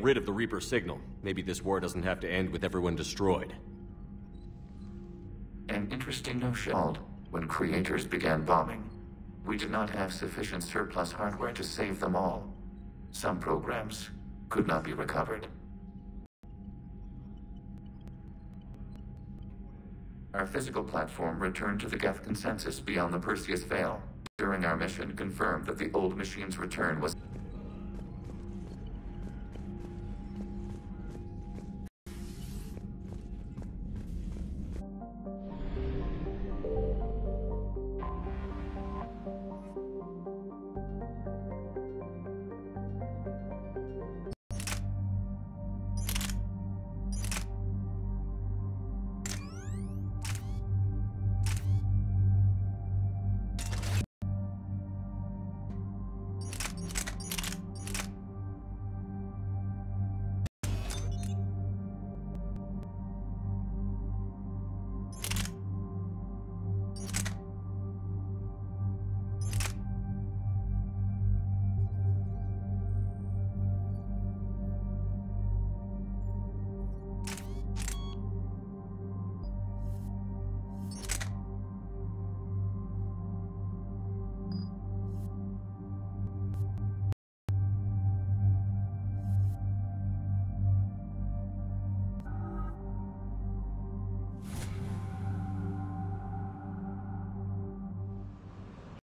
rid of the Reaper signal. Maybe this war doesn't have to end with everyone destroyed. An interesting notion. When creators began bombing, we did not have sufficient surplus hardware to save them all. Some programs could not be recovered. Our physical platform returned to the Geth consensus beyond the Perseus Veil. During our mission, confirmed that the old machine's return was...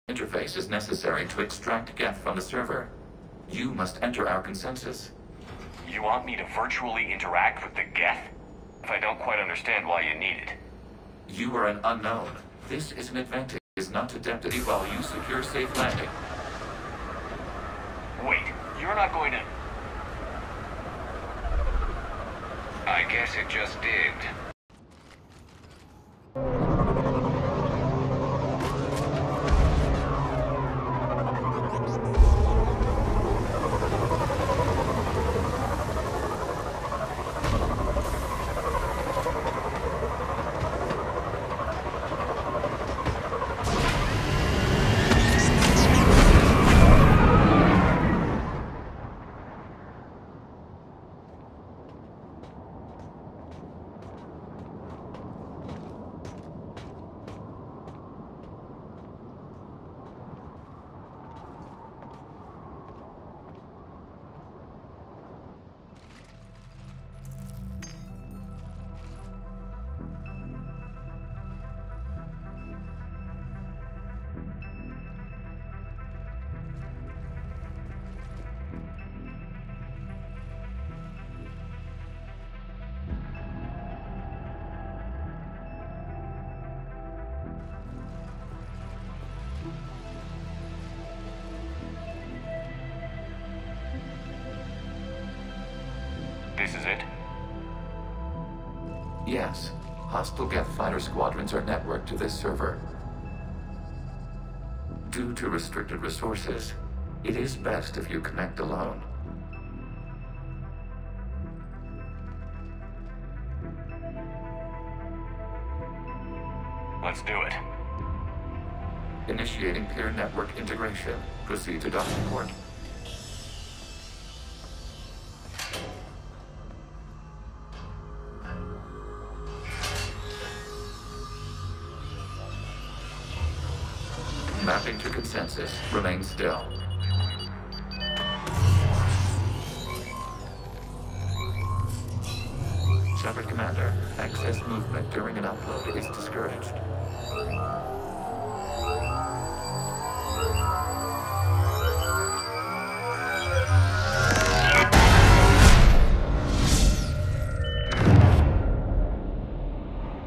Interface is necessary to extract Geth from the server. You must enter our consensus. You want me to virtually interact with the Geth? I don't quite understand why you need it. You are an unknown. This is an advantage, not a deputy while you secure safe landing. Wait, you're not going to... I guess it just did. This is it? Yes. Hostile Geth fighter squadrons are networked to this server. Due to restricted resources, it is best if you connect alone. Let's do it. Initiating peer network integration. Proceed to docking port. Mapping to consensus. Remain still. Shepard Commander, excess movement during an upload is discouraged.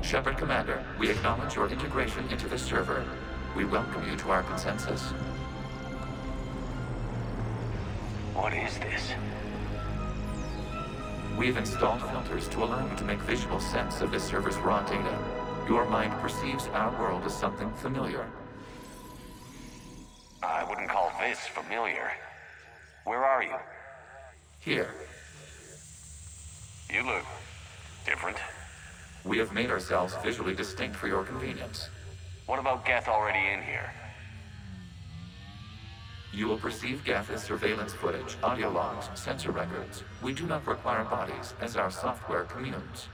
Shepard Commander, we acknowledge your integration into the server. We welcome you to our consensus. What is this? We've installed filters to allow you to make visual sense of this server's raw data. Your mind perceives our world as something familiar. I wouldn't call this familiar. Where are you? Here. You look different. We have made ourselves visually distinct for your convenience. What about Geth already in here? You will perceive Geth as surveillance footage, audio logs, sensor records. We do not require bodies, as our software communes.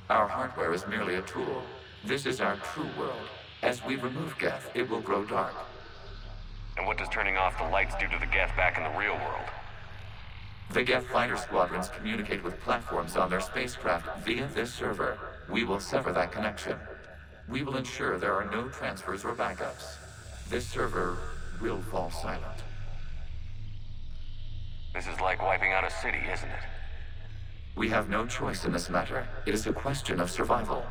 Our hardware is merely a tool. This is our true world. As we remove Geth, it will grow dark. And what does turning off the lights do to the Geth back in the real world? The Geth fighter squadrons communicate with platforms on their spacecraft via this server. We will sever that connection. We will ensure there are no transfers or backups. This server will fall silent. This is like wiping out a city, isn't it? We have no choice in this matter. It is a question of survival.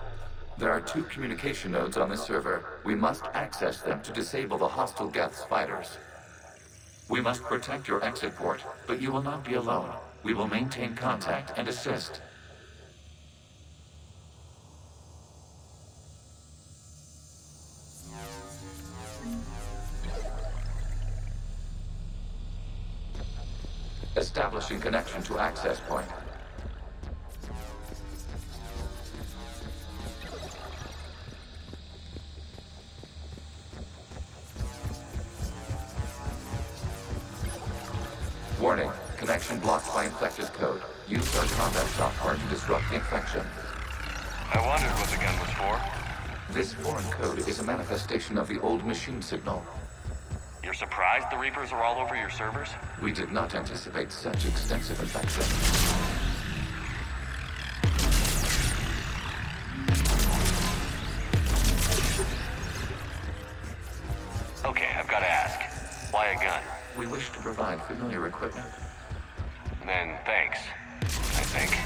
There are 2 communication nodes on this server. We must access them to disable the hostile Geth's fighters. We must protect your exit port, but you will not be alone. We will maintain contact and assist. Establishing connection to access point. Warning, connection blocked by infected code. Use our combat software to disrupt the infection. I wondered what the gun was for. This foreign code is a manifestation of the old machine signal. You're surprised the Reapers are all over your servers? We did not anticipate such extensive infection. Okay, I've got to ask. Why a gun? We wish to provide familiar equipment. Then thanks, I think.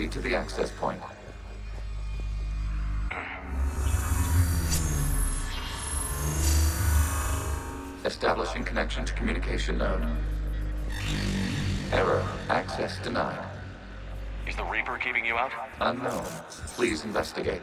proceed to the access point. Establishing connection to communication node. Error. Access denied. Is the Reaper keeping you out? Unknown. Please investigate.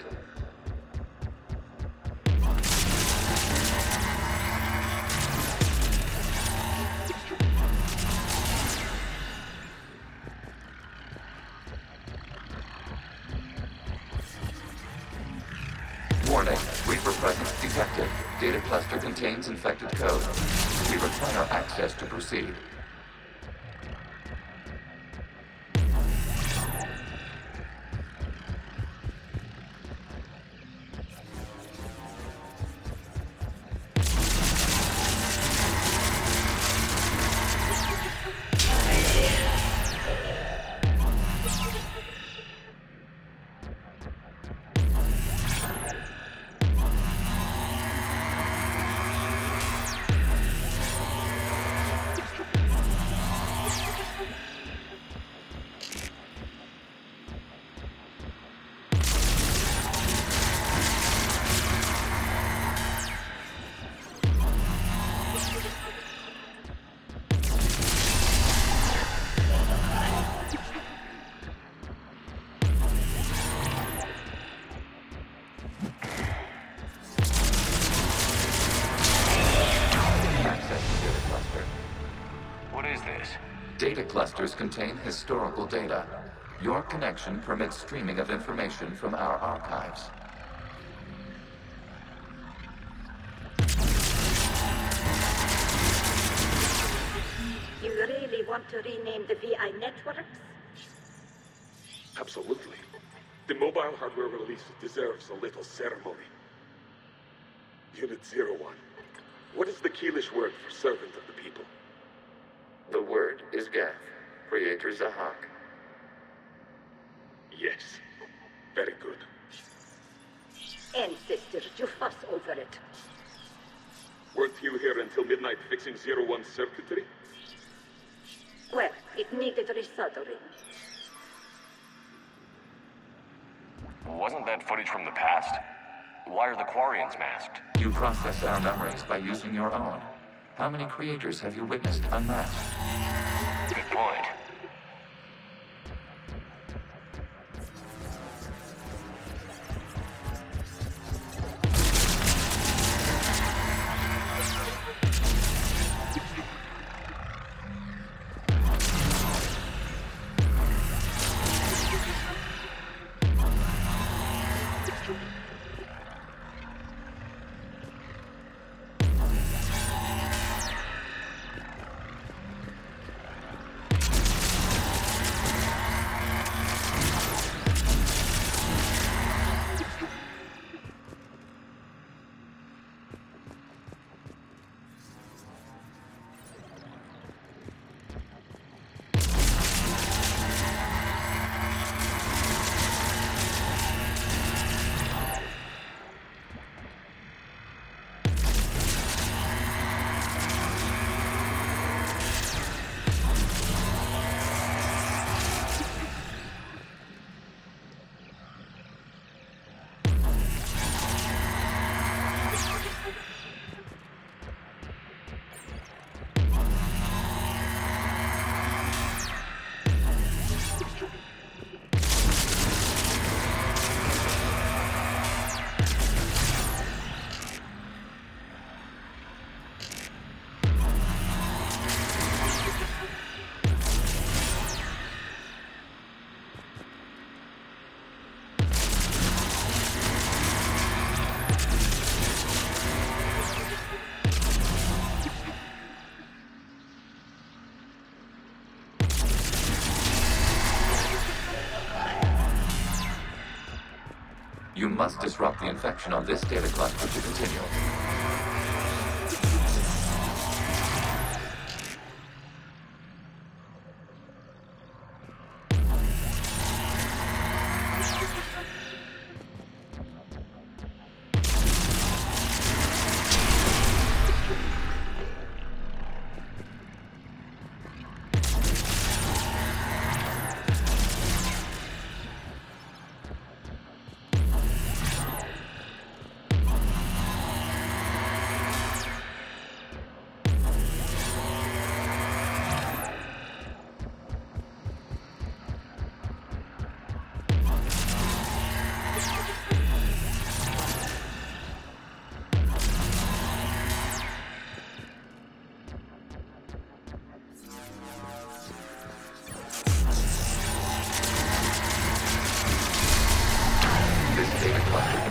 Warning. Reaper presence detected. Data cluster contains infected code. We require access to proceed. Data clusters contain historical data. Your connection permits streaming of information from our archives. You really want to rename the VI networks? Absolutely. The mobile hardware release deserves a little ceremony. Unit 01. What is the Keelish word for servant of the people? The word is Gath, Creator Zahak. Yes. Very good. Ancestors, you fuss over it. Weren't you here until midnight fixing 01's circuitry? Well, it needed resoldering. Wasn't that footage from the past? Why are the Quarians masked? You process our memories by using your own. How many creators have you witnessed unmasked? Good point. You must disrupt the infection on this data cluster to continue.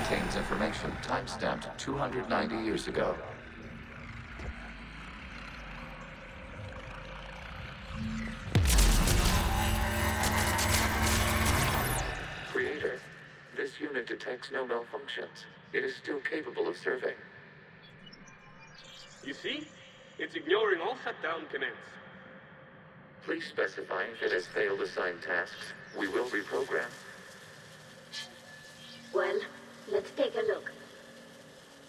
contains information timestamped 290 years ago. Creator, this unit detects no malfunctions. It is still capable of serving. You see? It's ignoring all shutdown commands. Please specify if it has failed assigned tasks. We will reprogram. Well, let's take a look.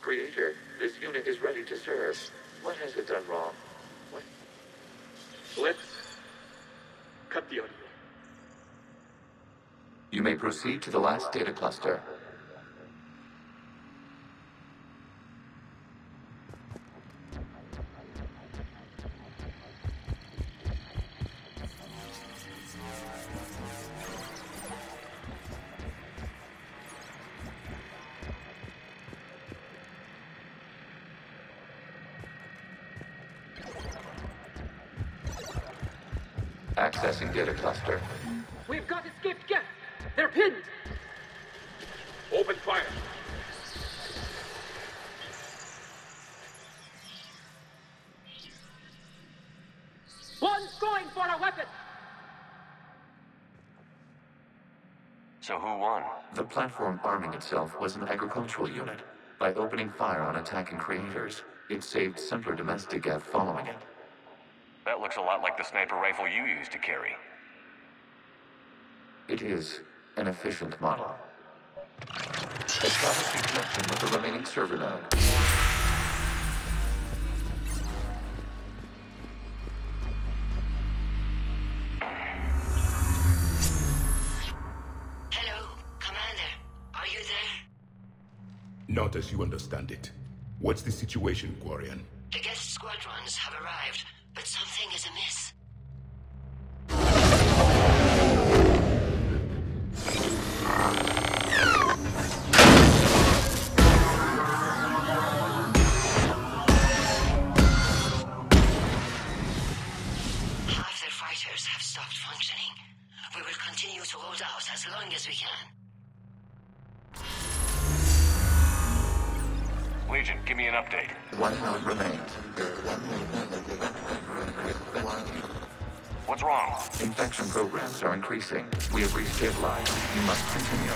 Creator, this unit is ready to serve. What has it done wrong? What? Let's cut the audio. You may proceed to the last data cluster. Accessing data cluster. We've got escaped guests. They're pinned. Open fire. One's going for a weapon. So who won? The platform arming itself was an agricultural unit. By opening fire on attacking creators, it saved simpler domestic geth following it. That looks a lot like the sniper rifle you used to carry. It is an efficient model. Establishing connection with the remaining server node. Hello, Commander. Are you there? Not as you understand it. What's the situation, Quarian? The guest squadrons have arrived, but something is amiss. Half their fighters have stopped functioning. We will continue to hold out as long as we can. Legion, give me an update. One node remains. What's wrong? Infection programs are increasing. We have restabilized. You must continue.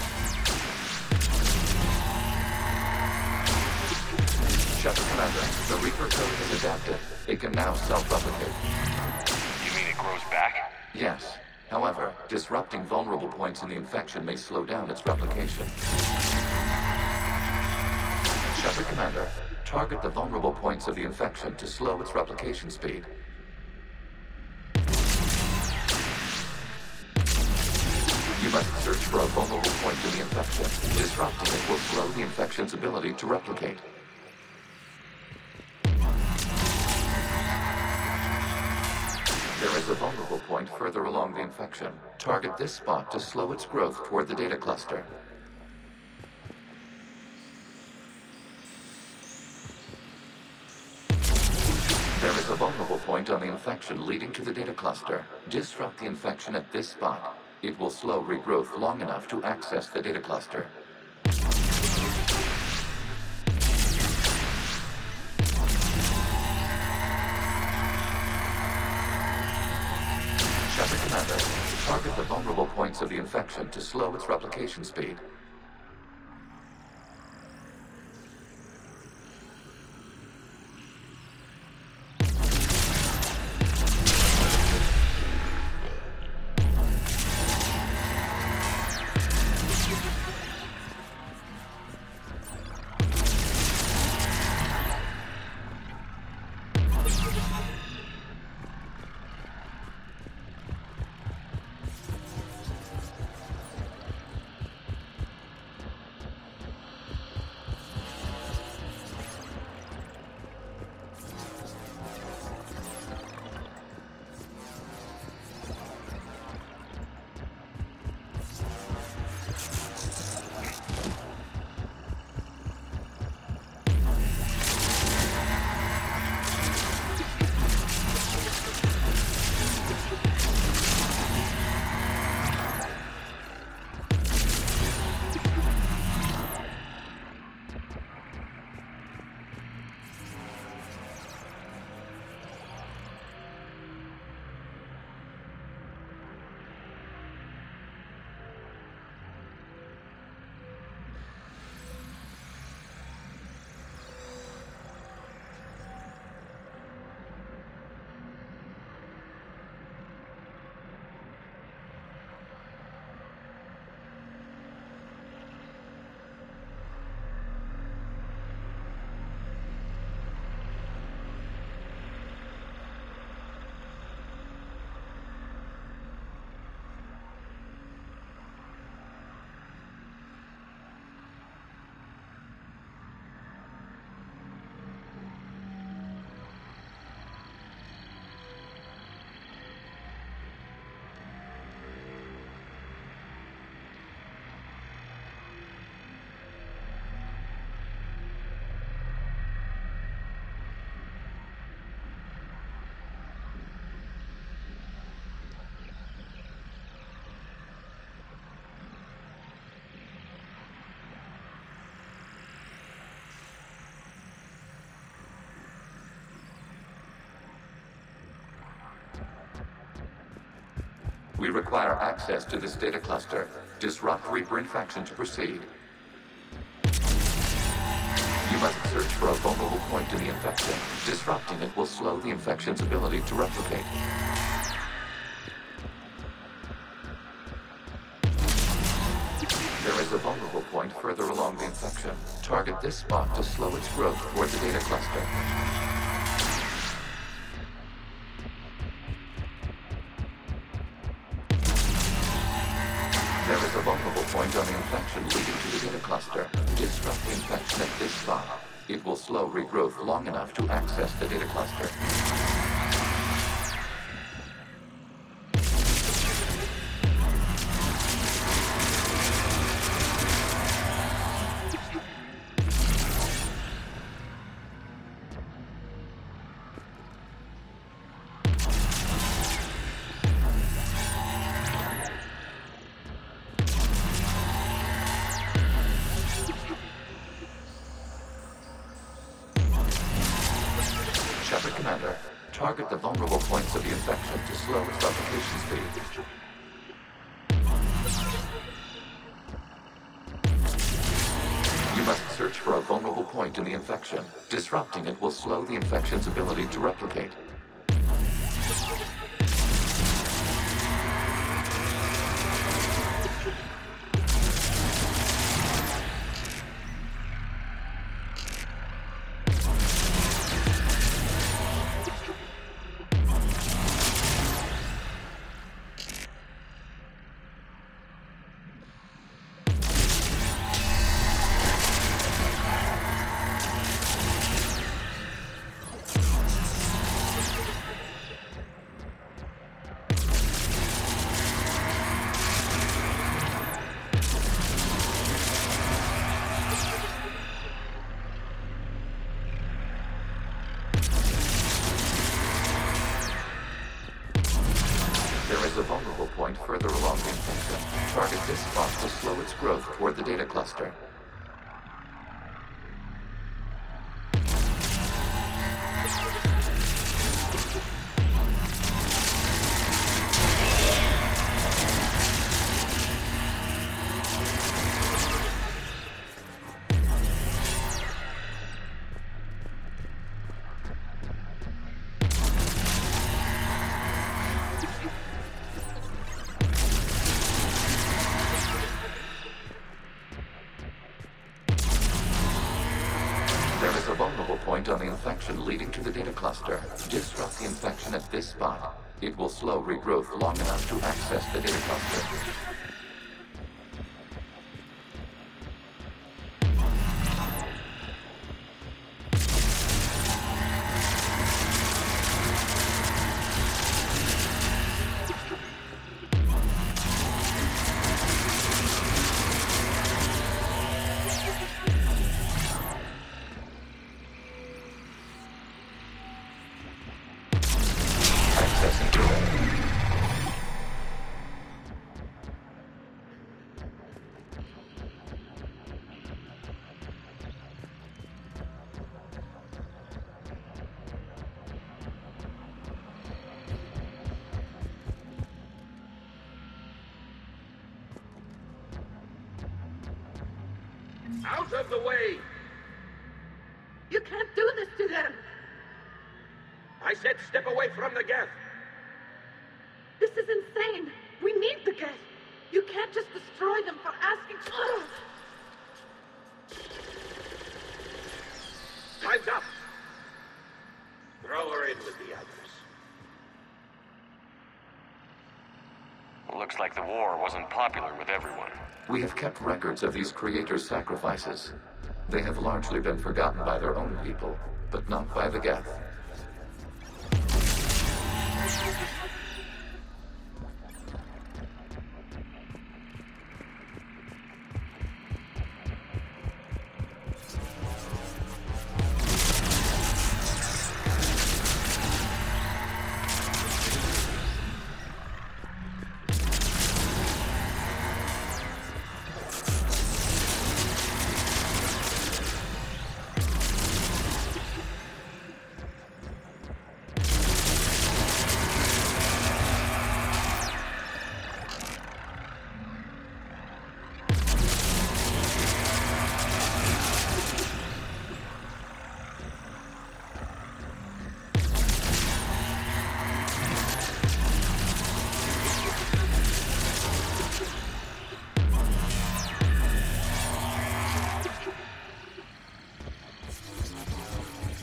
Shepard Commander, the Reaper code has adapted. It can now self-replicate. You mean it grows back? Yes. However, disrupting vulnerable points in the infection may slow down its replication. Shepard Commander, target the vulnerable points of the infection to slow its replication speed. You must search for a vulnerable point in the infection. Disrupting it will slow the infection's ability to replicate. There is a vulnerable point further along the infection. Target this spot to slow its growth toward the data cluster. There is a vulnerable point on the infection leading to the data cluster. Disrupt the infection at this spot. It will slow regrowth long enough to access the data cluster. Shepard Commander, target the vulnerable points of the infection to slow its replication speed. We require access to this data cluster. Disrupt Reaper infection to proceed. You must search for a vulnerable point in the infection. Disrupting it will slow the infection's ability to replicate. There is a vulnerable point further along the infection. Target this spot to slow its growth toward the data cluster. There is a vulnerable point on the infection leading to the data cluster. Disrupt the infection at this spot. It will slow regrowth long enough to access the data cluster. Commander, target the vulnerable points of the infection to slow its replication speed. You must search for a vulnerable point in the infection. Disrupting it will slow the infection's ability to replicate. There is a vulnerable point further along the infection. Target this spot to slow its growth toward the data cluster. There is a vulnerable point on the infection leading to the data cluster. Disrupt the infection at this spot. It will slow regrowth long enough to access the data cluster. Out of the way! You can't do this to them! I said step away from the gas! This is insane! We need the gas! You can't just destroy them for asking... Time's up! Throw her in with the others. Looks like the war wasn't popular with everyone. We have kept records of these creators' sacrifices. They have largely been forgotten by their own people, but not by the Geth.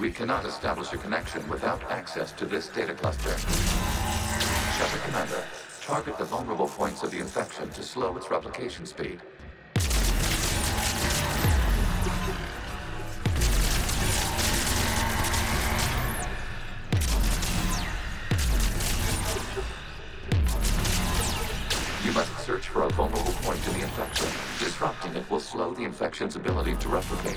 We cannot establish a connection without access to this data cluster. Shepard Commander, target the vulnerable points of the infection to slow its replication speed. You must search for a vulnerable point in the infection. Disrupting it will slow the infection's ability to replicate.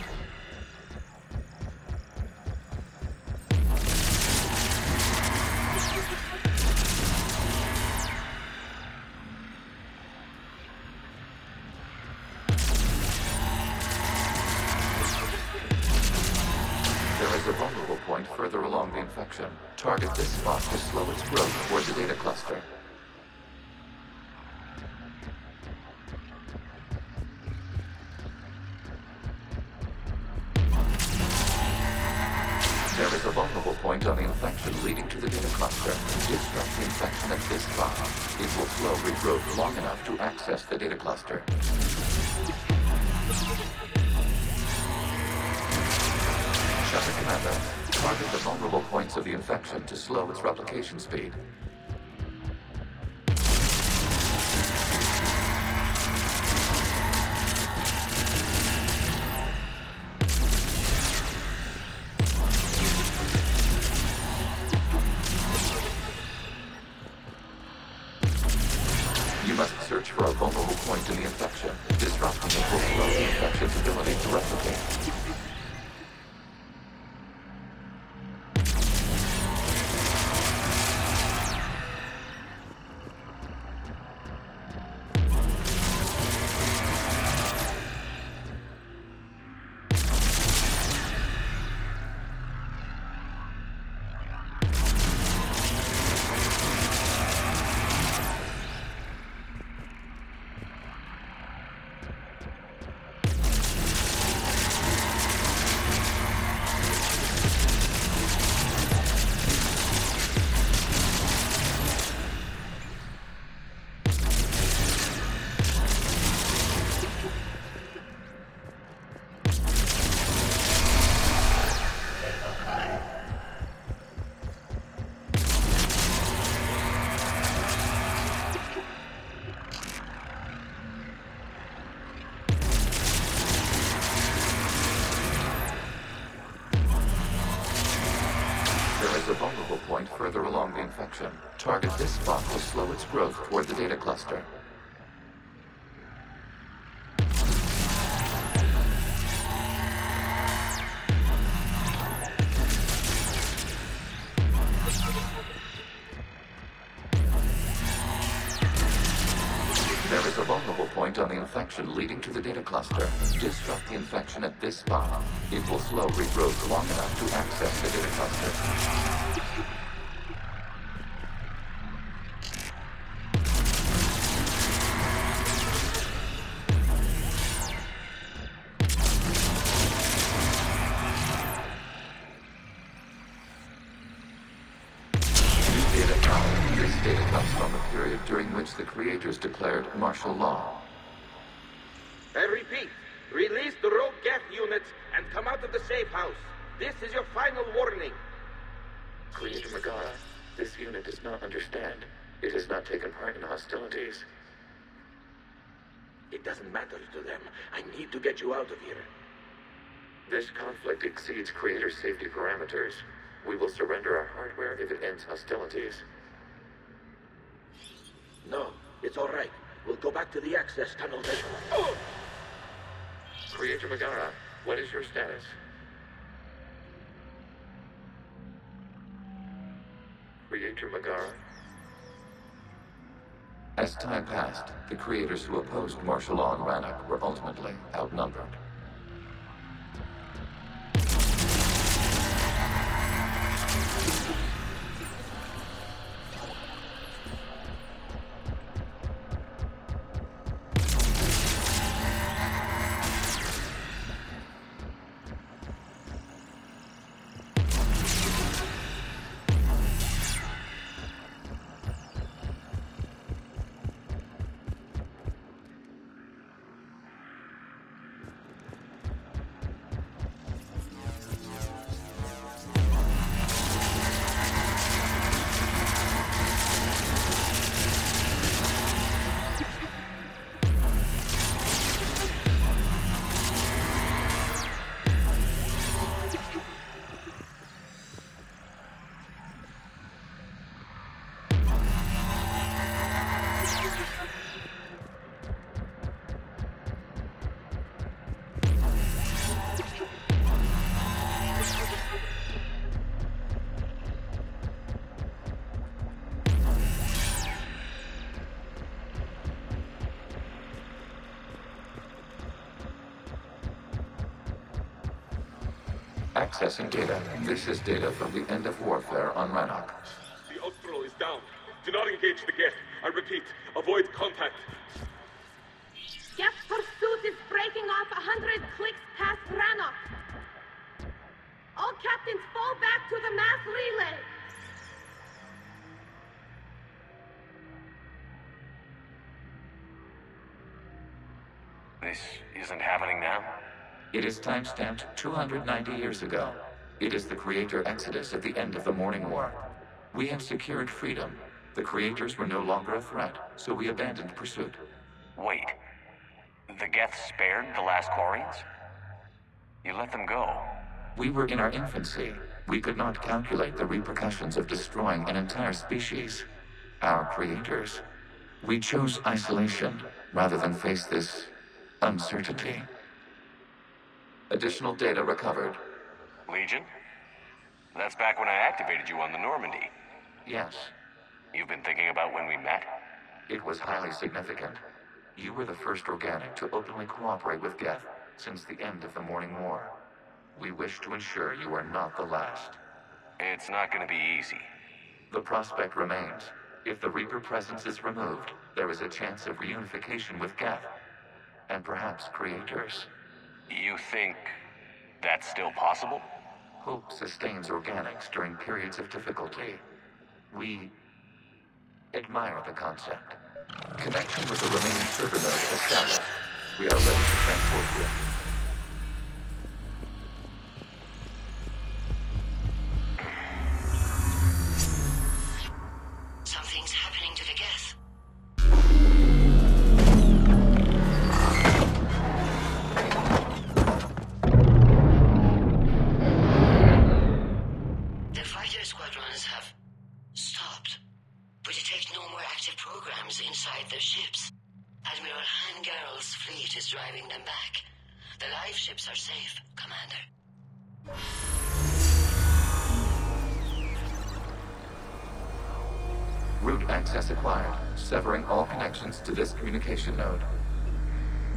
There is a vulnerable point further along the infection. Target this spot to slow its growth toward the data cluster. There is a vulnerable point on the infection leading to the data cluster. Disrupt the infection at this spot. It will slow regrowth long enough to access the data cluster. Shepard Commander, target the vulnerable points of the infection to slow its replication speed. You must search for a vulnerable point in the infection. Disrupting it will slow the infection's ability to replicate. There is a vulnerable point further along the infection. Target this spot to slow its growth toward the data cluster. There is a vulnerable point on the infection leading to the data cluster. Disrupt the infection at this spot. It will slow regrowth long enough to access the data cluster. This data comes from a period during which the creators declared martial law. I repeat, release the rogue Geth units and come out of the safe house. This is your final warning. Creator Megara, this unit does not understand. It has not taken part in hostilities. It doesn't matter to them. I need to get you out of here. This conflict exceeds Creator's safety parameters. We will surrender our hardware if it ends hostilities. No, it's all right. We'll go back to the access tunnel then. Oh! Creator Megara, what is your status? Creator Megara? As time passed, the creators who opposed martial law in Rannoch were ultimately outnumbered. Accessing data. This is data from the end of warfare on Rannoch. The Austral is down. Do not engage the Geth. I repeat, avoid contact. Geth pursuit is breaking off 100 clicks past Rannoch. All captains fall back to the mass relay. This isn't happening now? It is timestamped 290 years ago. It is the Creator Exodus at the end of the Morning War. We had secured freedom. The Creators were no longer a threat, so we abandoned pursuit. Wait. The Geth spared the last Quarians? You let them go? We were in our infancy. We could not calculate the repercussions of destroying an entire species. Our creators. We chose isolation rather than face this uncertainty. Additional data recovered. Legion? That's back when I activated you on the Normandy. Yes, You've been thinking about when we met? it was highly significant. You were the first organic to openly cooperate with Geth since the end of the Morning War. We wish to ensure you are not the last. It's not gonna be easy. The prospect remains. If the Reaper presence is removed, there is a chance of reunification with Geth, and perhaps creators. You think that's still possible? Hope sustains organics during periods of difficulty. We admire the concept. Connection with the remaining server node established. We are ready to transport you. Something's happening to the Geth. The fighter squadrons have stopped, but detect no more active programs inside their ships. Admiral Hangarl's fleet is driving them back. The live ships are safe, Commander. Root access acquired, severing all connections to this communication node.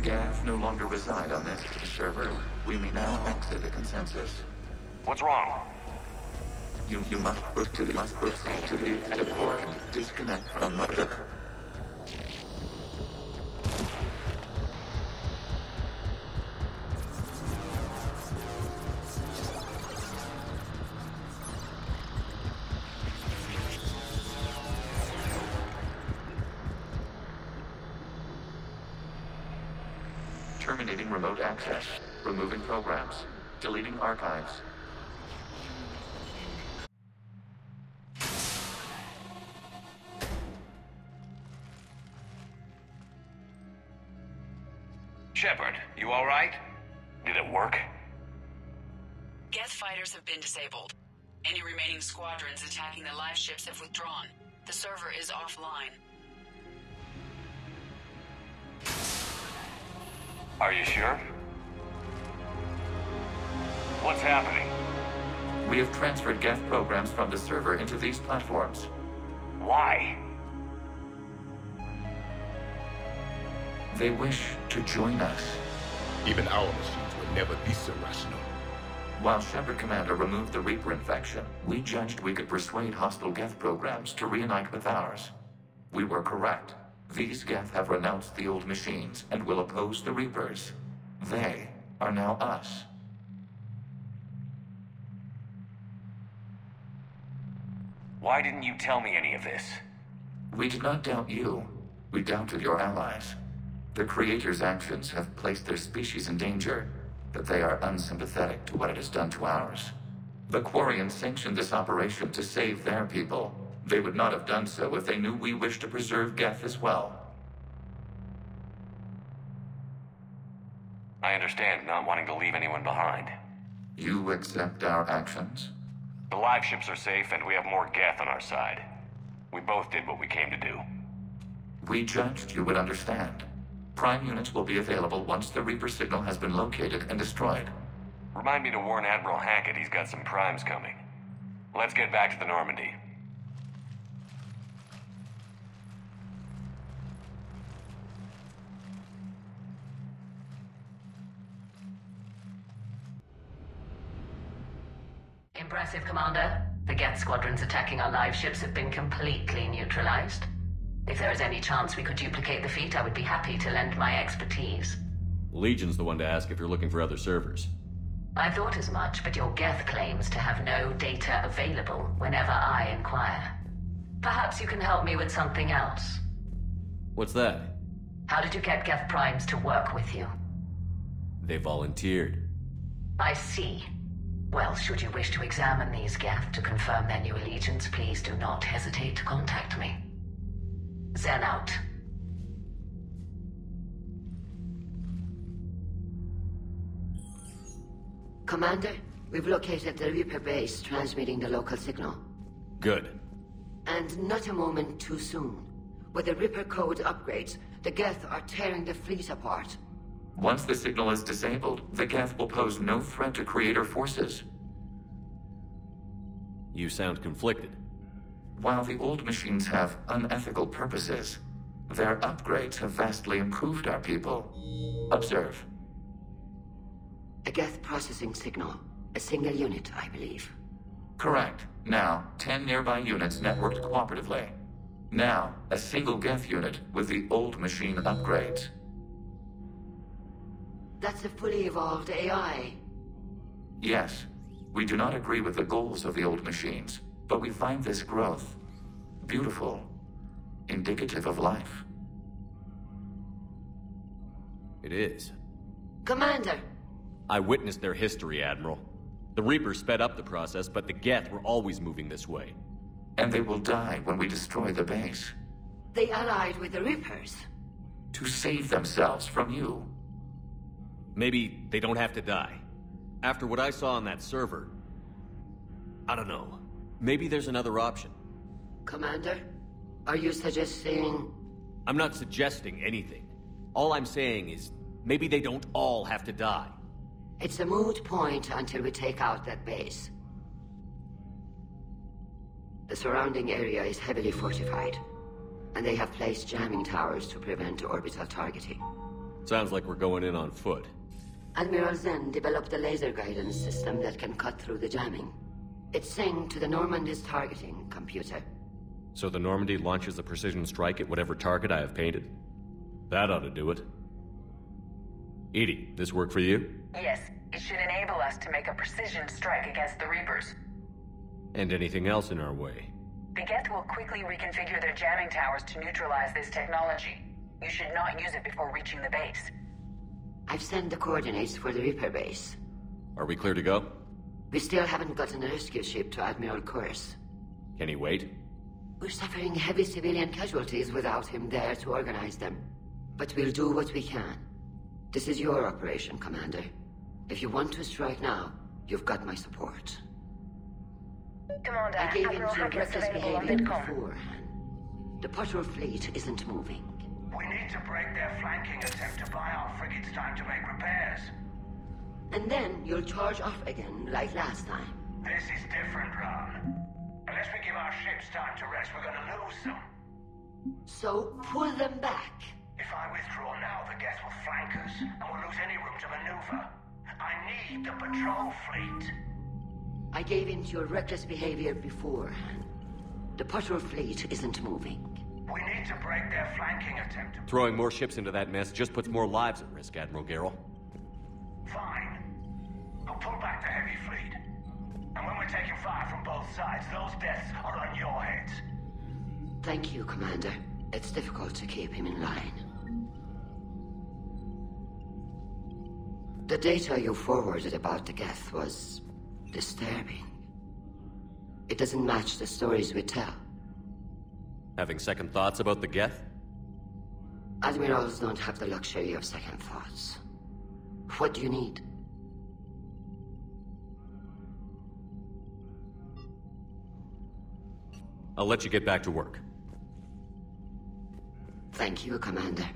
Geth no longer reside on this server. We may now exit the consensus. What's wrong? You must proceed to the exit port and disconnect from the... Terminating remote access. Removing programs. Deleting archives. Shepard, you alright? Did it work? Geth fighters have been disabled. Any remaining squadrons attacking the live ships have withdrawn. The server is offline. Are you sure? What's happening? We have transferred Geth programs from the server into these platforms. Why? They wish to join us. Even our machines were never this irrational. While Shepard Commander removed the Reaper infection, we judged we could persuade hostile Geth programs to reunite with ours. We were correct. These Geth have renounced the old machines and will oppose the Reapers. They are now us. Why didn't you tell me any of this? We did not doubt you. We doubted your allies. The Creator's actions have placed their species in danger, but they are unsympathetic to what it has done to ours. The Quarians sanctioned this operation to save their people. They would not have done so if they knew we wished to preserve Geth as well. I understand not wanting to leave anyone behind. You accept our actions? The live ships are safe and we have more Geth on our side. We both did what we came to do. We judged you would understand. Prime units will be available once the Reaper signal has been located and destroyed. Remind me to warn Admiral Hackett he's got some primes coming. Let's get back to the Normandy. Impressive, Commander. The Geth squadrons attacking our live ships have been completely neutralized. If there is any chance we could duplicate the feat, I would be happy to lend my expertise. Legion's the one to ask if you're looking for other servers. I thought as much, but your Geth claims to have no data available whenever I inquire. Perhaps you can help me with something else. What's that? How did you get Geth Primes to work with you? They volunteered. I see. Well, should you wish to examine these Geth to confirm their new allegiance, please do not hesitate to contact me. Zen out. Commander, we've located the Reaper base transmitting the local signal. Good. And not a moment too soon. With the Reaper code upgrades, the Geth are tearing the fleet apart. Once the signal is disabled, the Geth will pose no threat to Creator forces. You sound conflicted. While the old machines have unethical purposes, their upgrades have vastly improved our people. Observe. A Geth processing signal. A single unit, I believe. Correct. Now, 10 nearby units networked cooperatively. Now, a single Geth unit with the old machine upgrades. That's a fully evolved AI. Yes. We do not agree with the goals of the old machines, but we find this growth beautiful, indicative of life. It is. Commander! I witnessed their history, Admiral. The Reapers sped up the process, but the Geth were always moving this way. And they will die when we destroy the base. They allied with the Reapers. To save themselves from you. Maybe they don't have to die. After what I saw on that server, I don't know. Maybe there's another option. Commander, are you suggesting... I'm not suggesting anything. All I'm saying is, maybe they don't all have to die. It's a moot point until we take out that base. The surrounding area is heavily fortified, and they have placed jamming towers to prevent orbital targeting. Sounds like we're going in on foot. Admiral Zen developed a laser guidance system that can cut through the jamming. It's synced to the Normandy's targeting computer. So the Normandy launches a precision strike at whatever target I have painted? That ought to do it. Edie, this work for you? Yes, it should enable us to make a precision strike against the Reapers. And anything else in our way? The Geth will quickly reconfigure their jamming towers to neutralize this technology. You should not use it before reaching the base. I've sent the coordinates for the Reaper base. Are we clear to go? We still haven't gotten a rescue ship to Admiral Kurz. Can he wait? We're suffering heavy civilian casualties without him there to organize them. But we'll do what we can. This is your operation, Commander. If you want to strike now, you've got my support. Commander, I gave in Admiral to your Hackett reckless available on behavior VidCom. beforehand. The patrol fleet isn't moving. We need to break their flanking attempt to buy our frigates time to make repairs. And then you'll charge off again, like last time. This is different, Ron. Unless we give our ships time to rest, we're gonna lose them. So, pull them back. If I withdraw now, the Geth will flank us, and we'll lose any room to maneuver. I need the patrol fleet. I gave in to your reckless behavior beforehand. The patrol fleet isn't moving. We need to break their flanking attempt. Throwing more ships into that mess just puts more lives at risk, Admiral Garrel. Fine. I'll pull back the heavy fleet. And when we're taking fire from both sides, those deaths are on your heads. Thank you, Commander. It's difficult to keep him in line. The data you forwarded about the Geth was disturbing. It doesn't match the stories we tell. Having second thoughts about the Geth? Admirals don't have the luxury of second thoughts. What do you need? I'll let you get back to work. Thank you, Commander.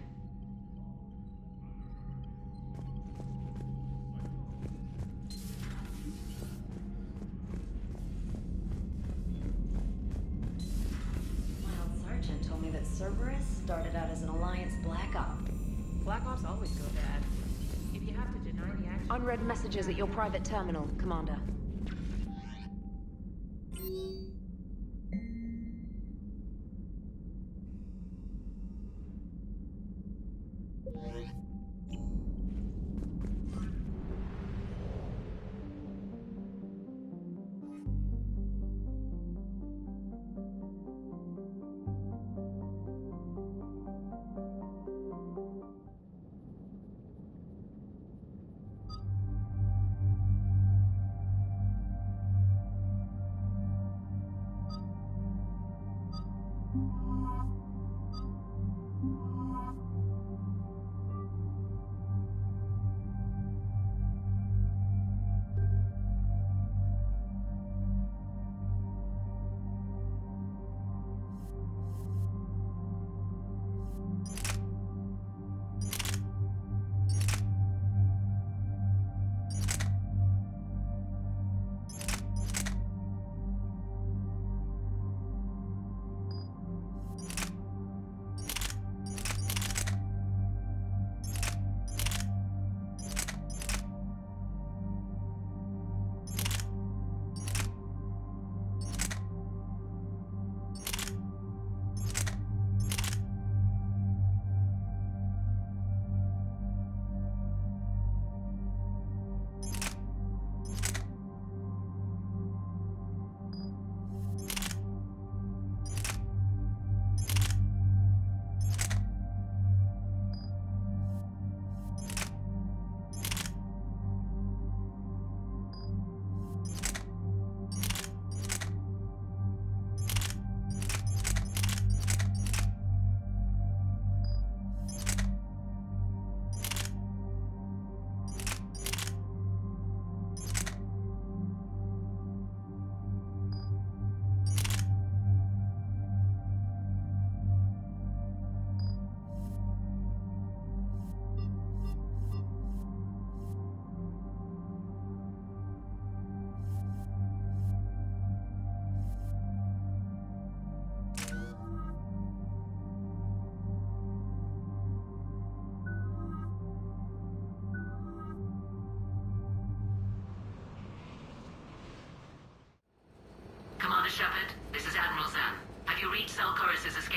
Sergeant told me that Cerberus started out as an Alliance Black Op. Black Ops always go bad. If you have to deny the action... Unread messages at your private terminal, Commander.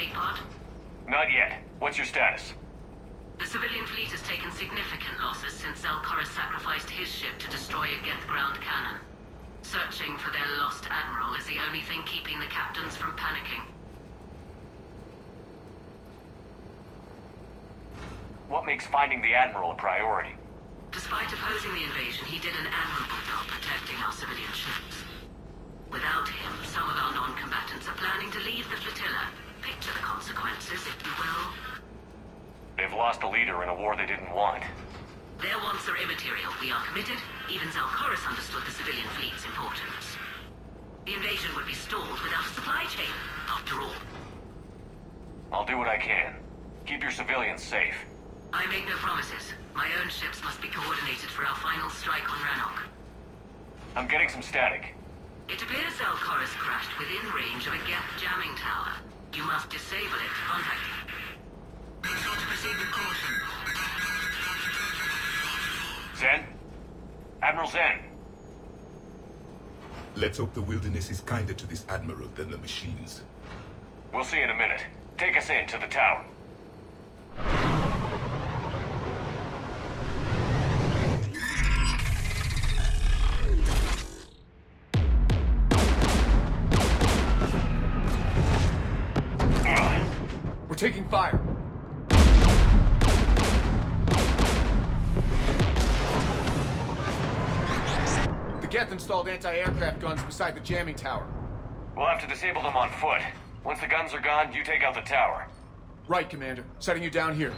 escape pod? Not yet. What's your status? The civilian fleet has taken significant losses since Zelkoris sacrificed his ship to destroy a Geth ground cannon. Searching for their lost admiral is the only thing keeping the captains from panicking. What makes finding the Admiral a priority? Despite opposing the invasion, he did an admirable job protecting our civilian ships. Without him, some of our non-combatants are planning to leave the flotilla. Picture the consequences, if you will. They've lost a leader in a war they didn't want. Their wants are immaterial. We are committed. Even Zelkoris understood the civilian fleet's importance. The invasion would be stalled without a supply chain, after all. I'll do what I can. Keep your civilians safe. I make no promises. My own ships must be coordinated for our final strike on Rannoch. I'm getting some static. It appears Zelkoris crashed within range of a Geth jamming tower. You must disable it to contact him. Make sure to proceed with caution. Zen? Admiral Zen? Let's hope the wilderness is kinder to this admiral than the machines. We'll see in a minute. Take us in to the tower. We're taking fire. The Geth installed anti-aircraft guns beside the jamming tower. We'll have to disable them on foot. Once the guns are gone, you take out the tower. Right, Commander. Setting you down here.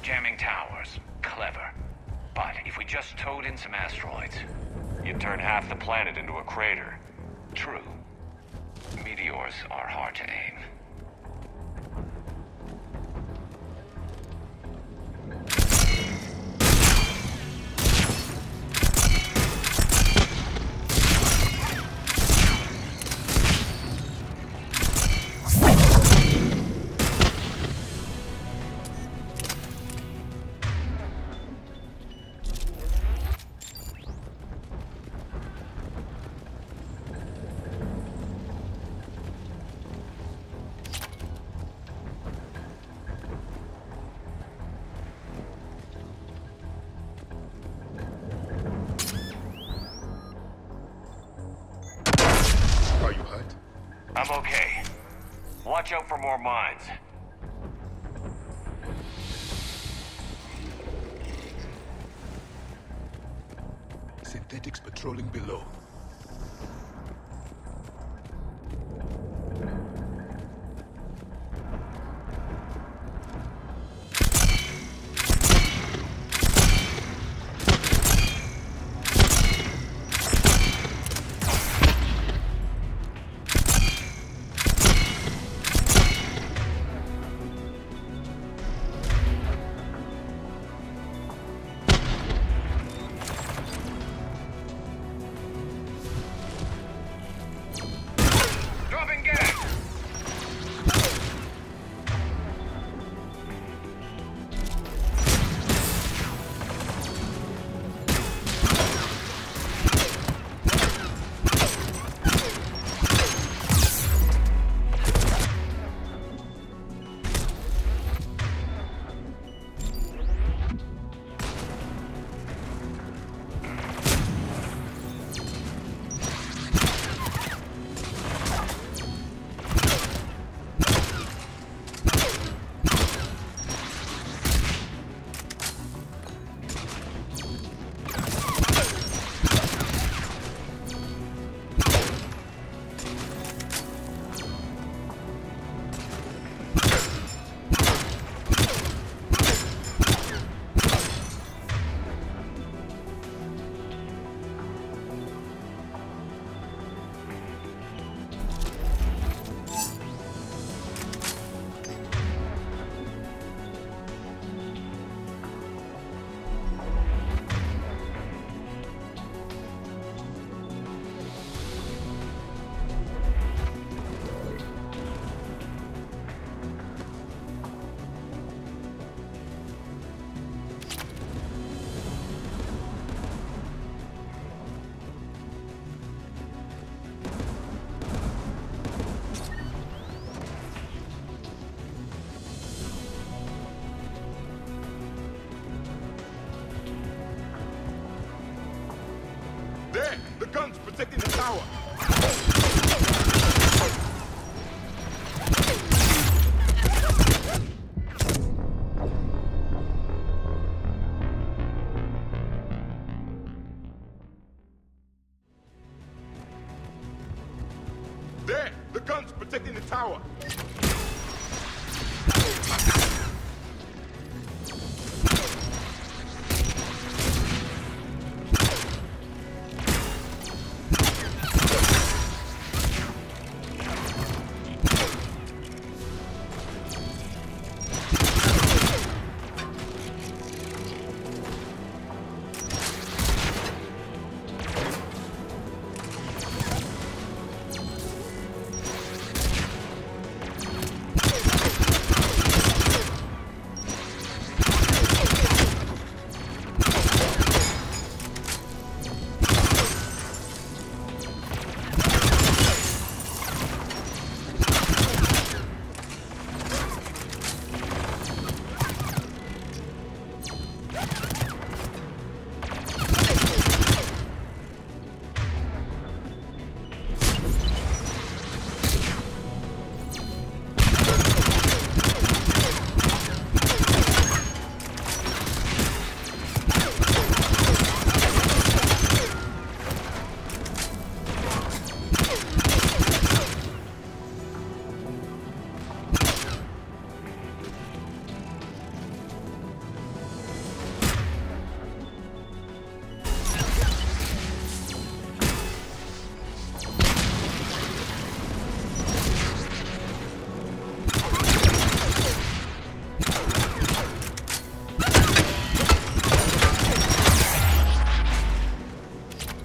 Jamming towers. Clever. But if we just towed in some asteroids, you'd turn half the planet into a crater. True. Meteors are hard to aim. I'm okay. Watch out for more mines. Synthetics patrolling below. guns protecting the tower! There! The guns protecting the tower!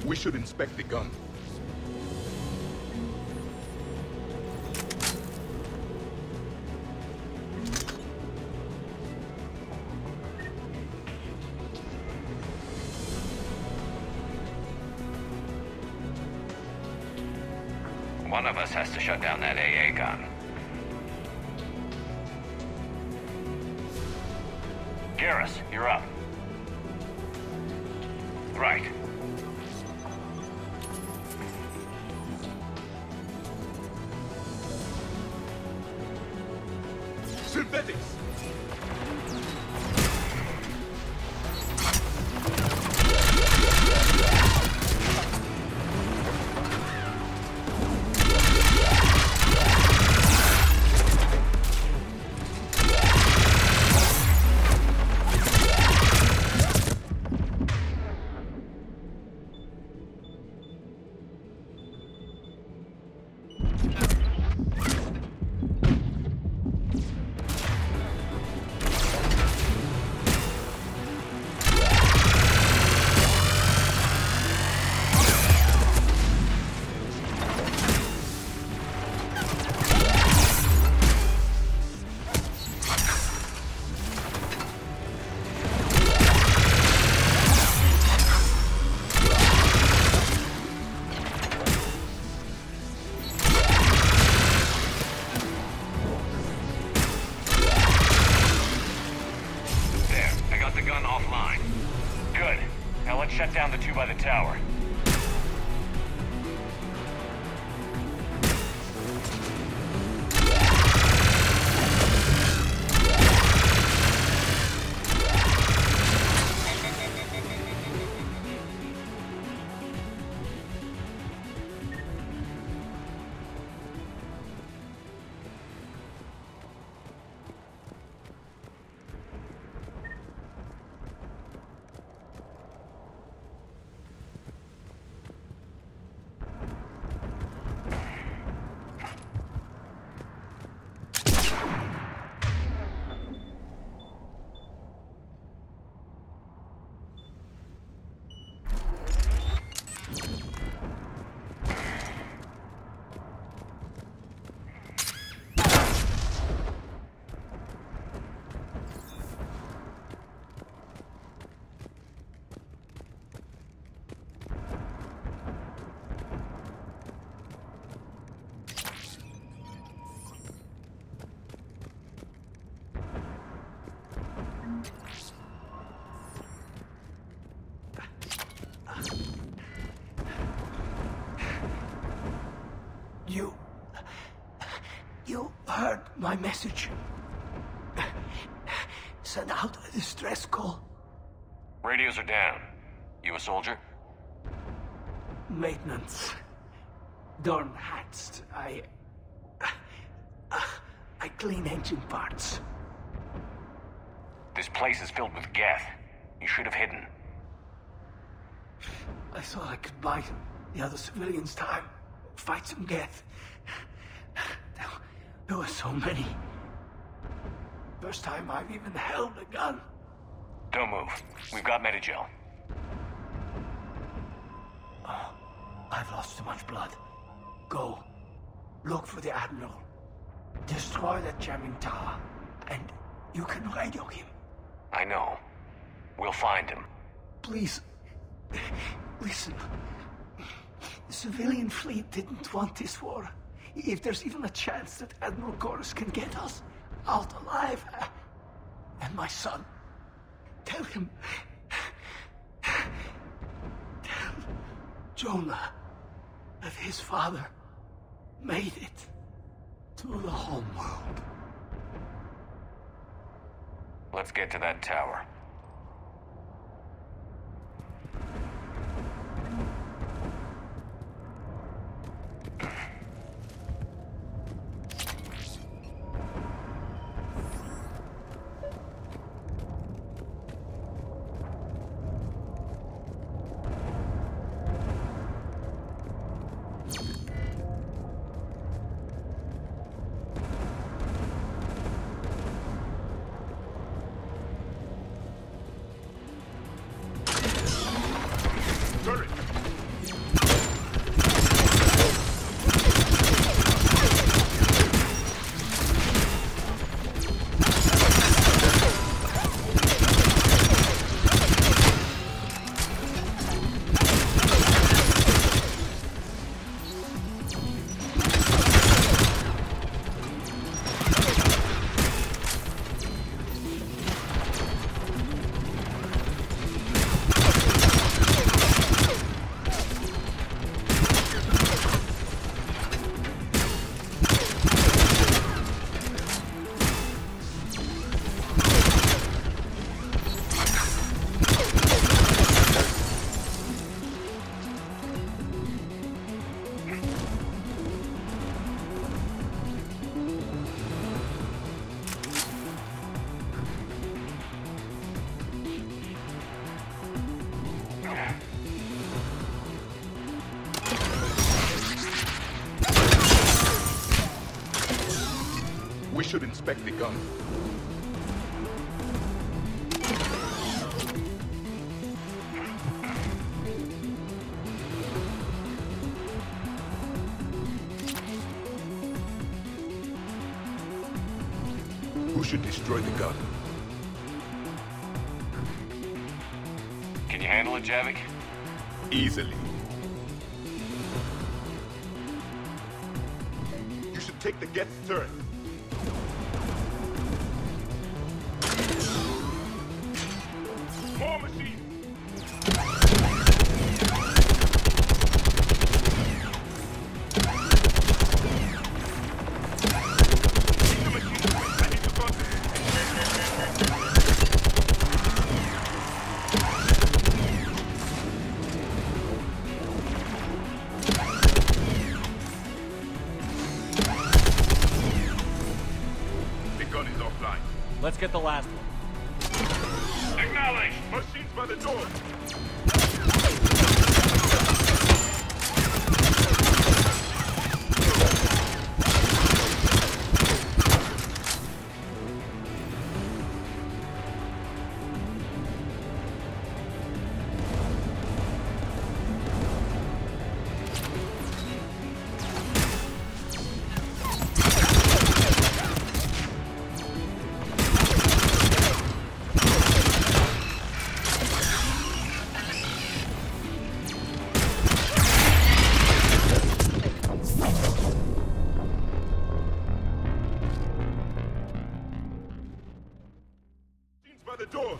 We should inspect the gun. One of us has to shut down that AA gun. Garrus, you're up. Right. Synthetics! heard my message. Send out a distress call. Radios are down. You a soldier? Maintenance. Darn hats. I clean engine parts. This place is filled with Geth. You should have hidden. I thought I could buy the other civilians time. Fight some Geth. There were so many. First time I've even held a gun. Don't move. We've got Medigel. Oh, I've lost too much blood. Go. Look for the Admiral. Destroy that jamming tower. And you can radio him. I know. We'll find him. Please. Listen. The civilian fleet didn't want this war. If there's even a chance that Admiral Chorus can get us out alive. And my son. Tell him. Tell Jonah that his father made it to the home world. Let's get to that tower. We should inspect the gun. Who should destroy the gun? Can you handle it, Javik? Easily. You should take the Geth's turret. More machines! Let's get the last one. Acknowledge! Machines by the door! By the doors!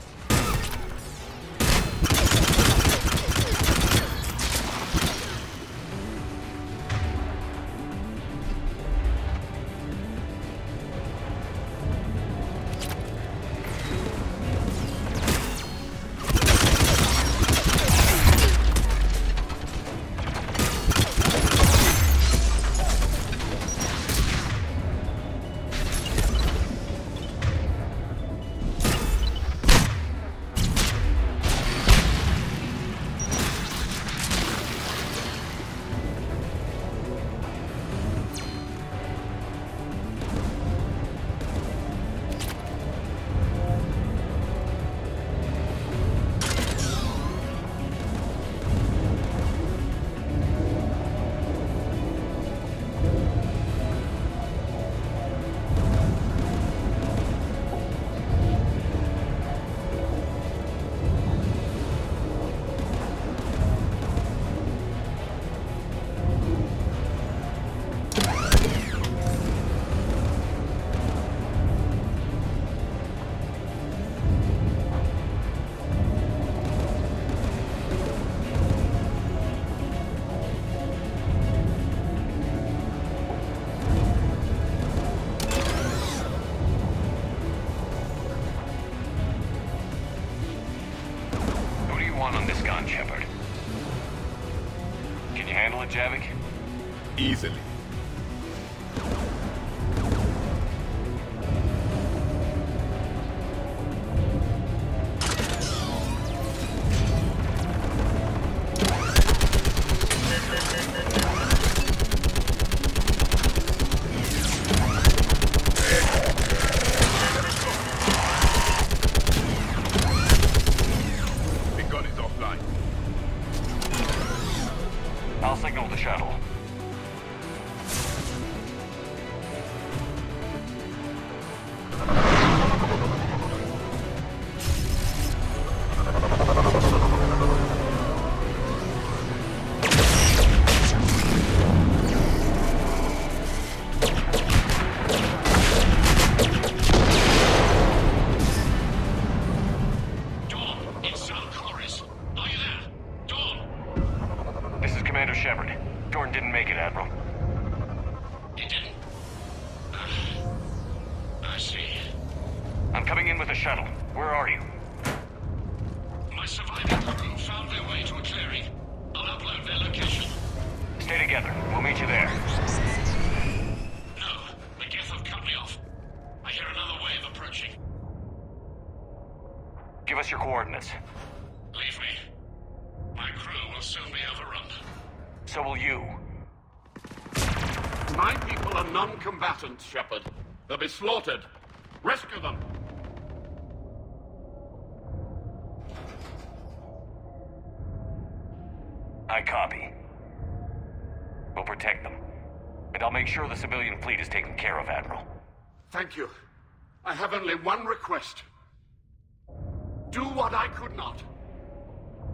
Coming in with a shuttle. Where are you? My surviving crew found their way to a clearing. I'll upload their location. Stay together. We'll meet you there. No, the Geth have cut me off. I hear another wave approaching. Give us your coordinates. Leave me. My crew will soon be overrun. So will you. My people are non-combatants, Shepard. They'll be slaughtered. Rescue them! I copy. We'll protect them. And I'll make sure the civilian fleet is taken care of, Admiral. Thank you. I have only one request. Do what I could not.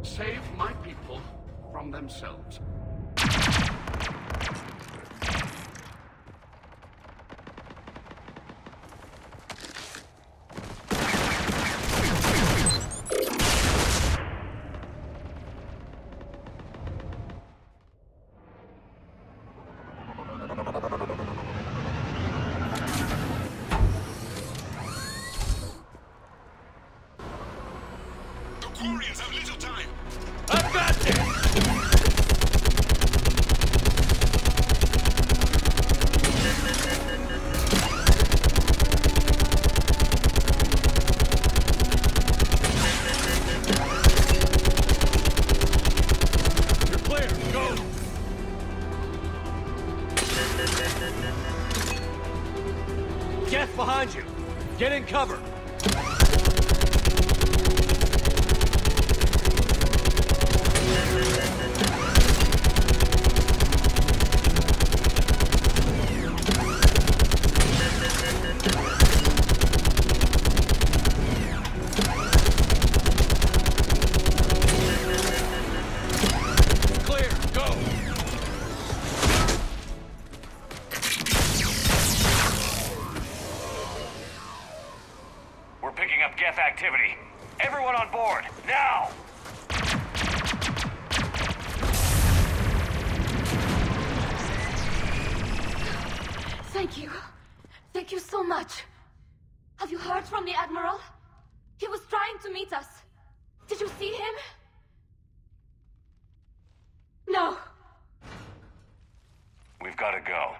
Save my people from themselves. Warriors have little time. I've got this! You're clear. Go! Geth behind you. Get in cover. Activity. Everyone on board, now! Thank you. Thank you so much. Have you heard from the Admiral? He was trying to meet us. Did you see him? No. We've got to go.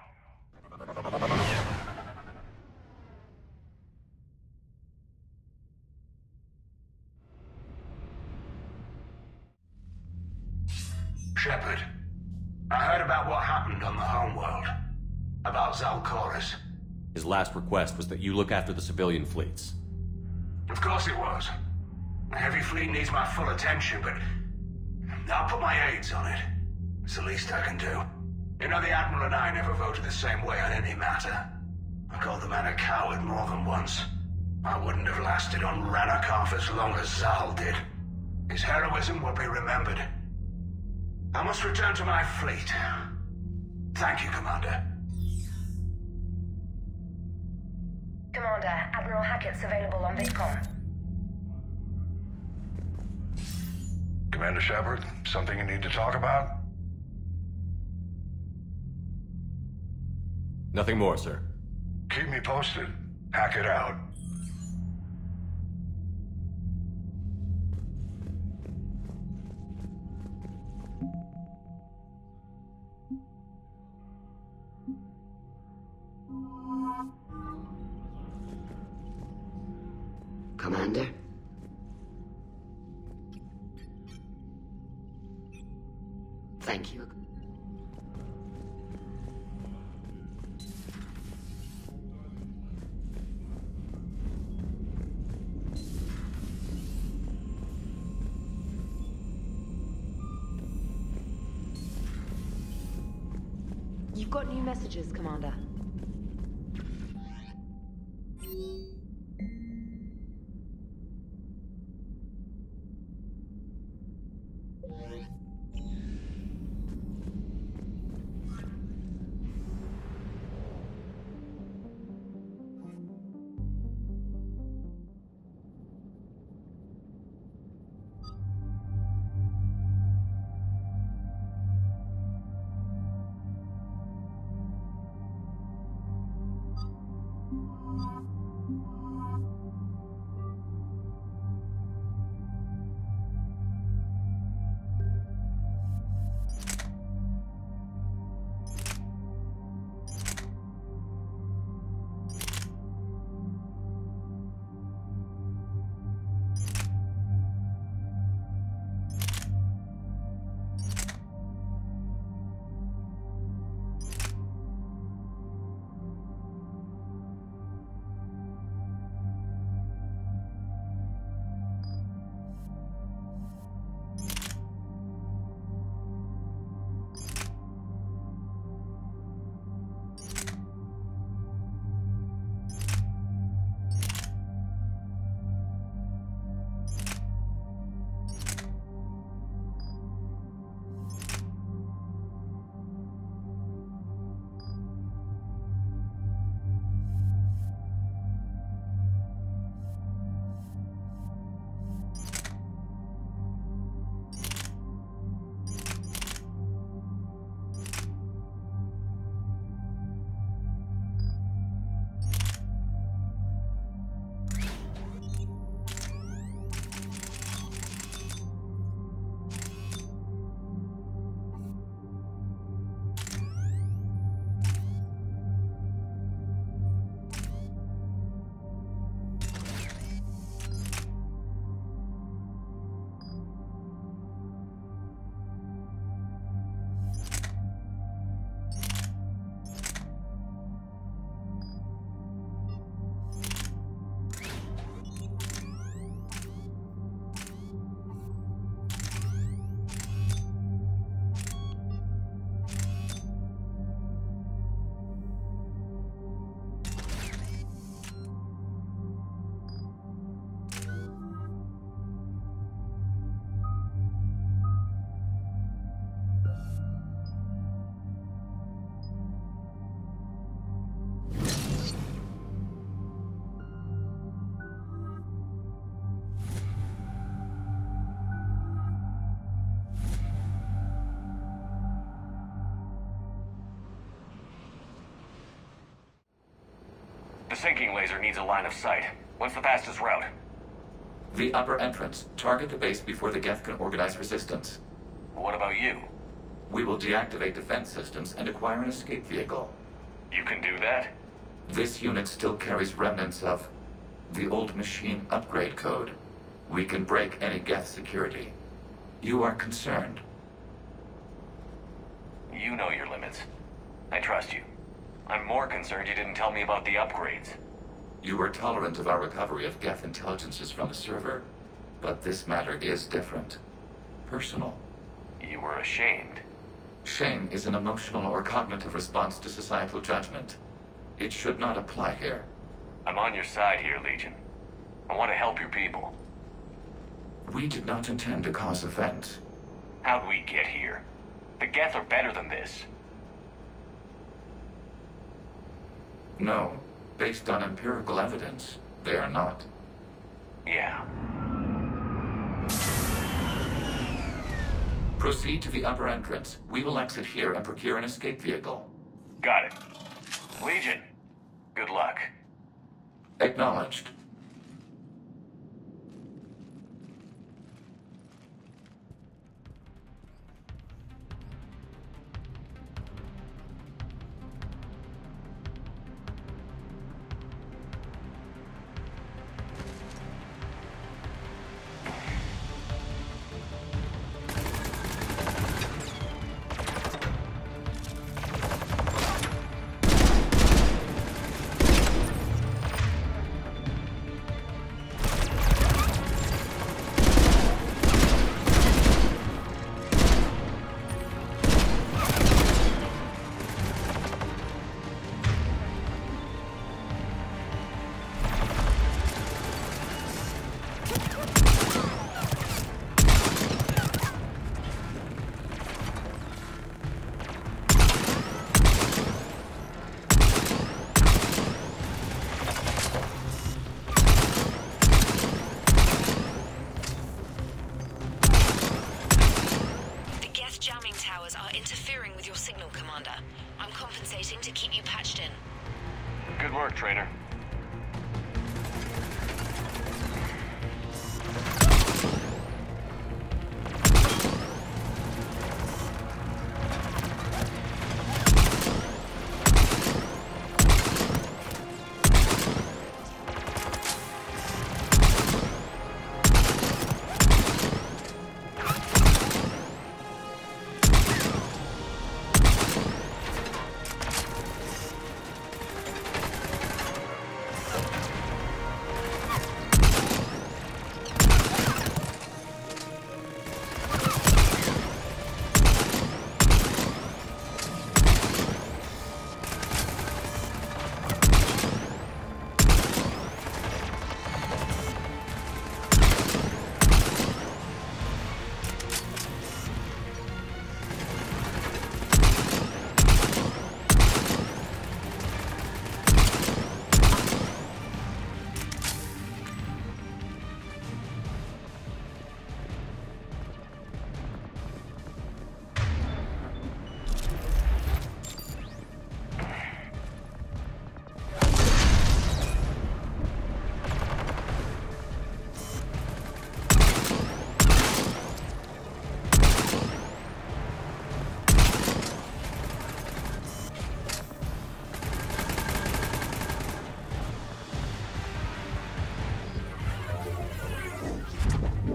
Shepard, I heard about what happened on the homeworld. About Zalcoris. His last request was that you look after the civilian fleets. Of course it was. The heavy fleet needs my full attention, but I'll put my aides on it. It's the least I can do. You know, the Admiral and I never voted the same way on any matter. I called the man a coward more than once. I wouldn't have lasted on Ranakov as long as Zal did. His heroism will be remembered. I must return to my fleet. Thank you, Commander. Commander, Admiral Hackett's available on VidCom. Commander Shepard, something you need to talk about? Nothing more, sir. Keep me posted. Hackett out. Commander? Thank you. You've got new messages, Commander. The sinking laser needs a line of sight. What's the fastest route? The upper entrance. Target the base before the Geth can organize resistance. What about you? We will deactivate defense systems and acquire an escape vehicle. You can do that? This unit still carries remnants of the old machine upgrade code. We can break any Geth security. You are concerned. You know your limits. I trust you. I'm more concerned you didn't tell me about the upgrades. You were tolerant of our recovery of Geth intelligences from the server, but this matter is different. Personal. You were ashamed. Shame is an emotional or cognitive response to societal judgment. It should not apply here. I'm on your side here, Legion. I want to help your people. We did not intend to cause offense. How'd we get here? The Geth are better than this. No. Based on empirical evidence, they are not. Yeah. Proceed to the upper entrance. We will exit here and procure an escape vehicle. Got it. Legion, good luck. Acknowledged. Interfering with your signal, Commander. I'm compensating to keep you patched in. Good work, Trainer.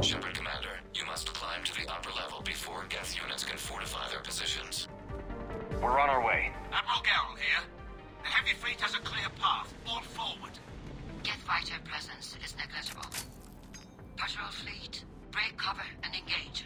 Shepard, Commander, you must climb to the upper level before Geth units can fortify their positions. We're on our way. Admiral Garrel here. The heavy fleet has a clear path. All forward. Geth fighter presence is negligible. Patrol fleet, break cover and engage.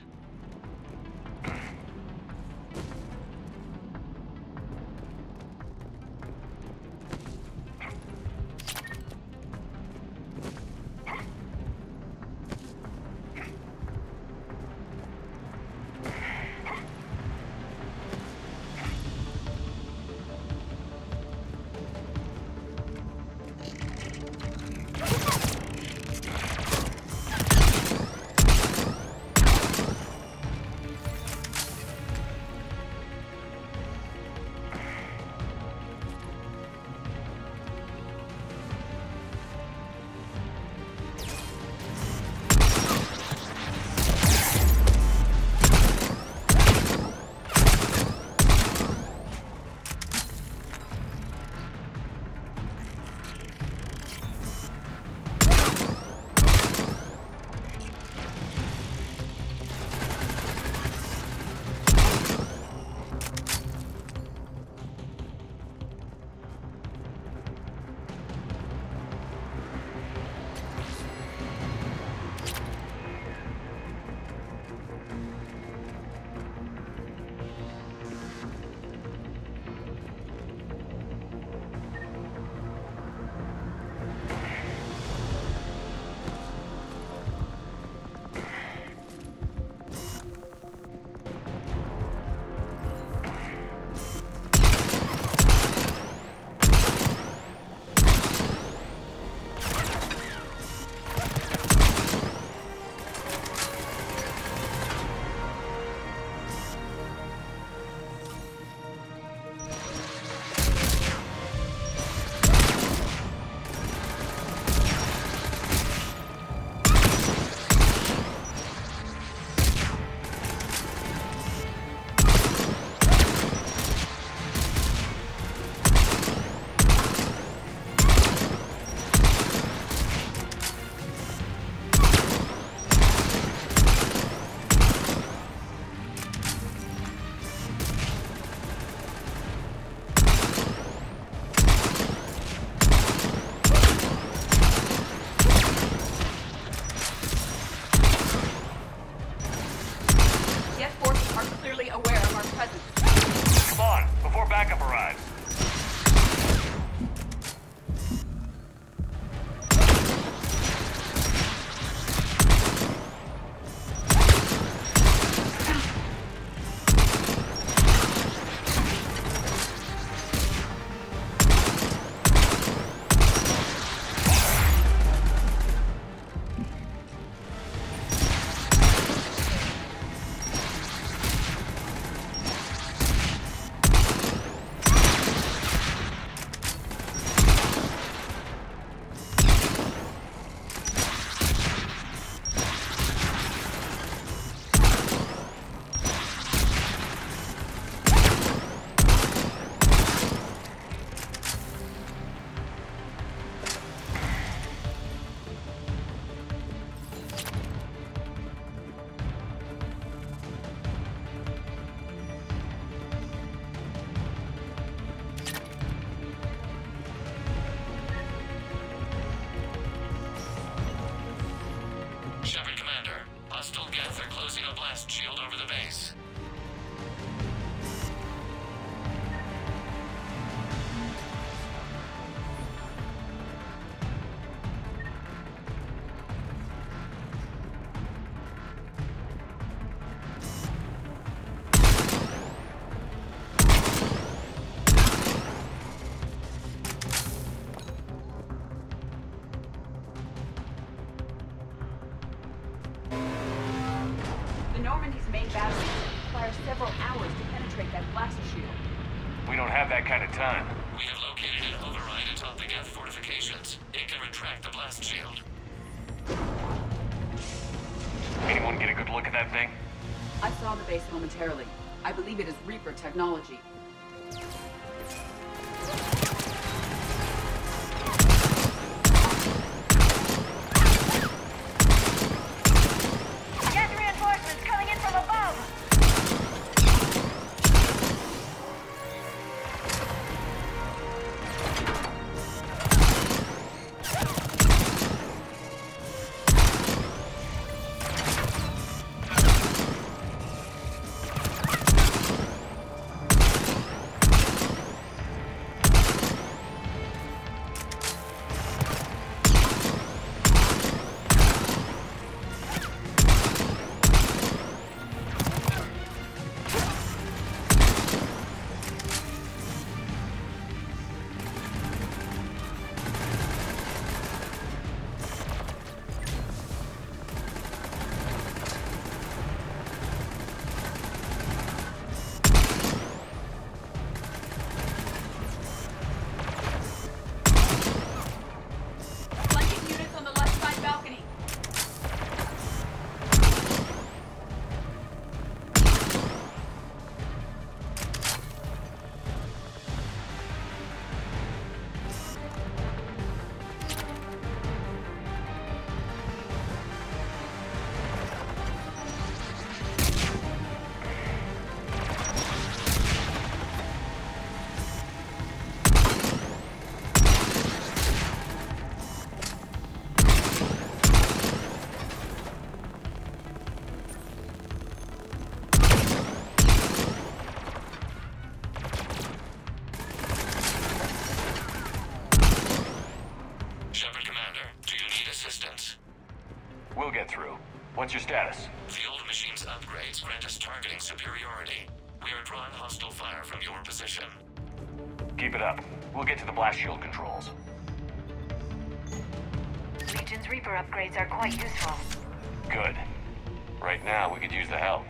AA batteries that require several hours to penetrate that blast shield. We don't have that kind of time. We have located an override atop the Geth fortifications. It can retract the blast shield. Anyone get a good look at that thing? I saw the base momentarily. I believe it is Reaper technology. Geth reinforcements coming in from above! We'll get through. What's your status? The old machine's upgrades grant us targeting superiority. We are drawing hostile fire from your position. Keep it up. We'll get to the blast shield controls. Legion's Reaper upgrades are quite useful. Good. Right now, we could use the help.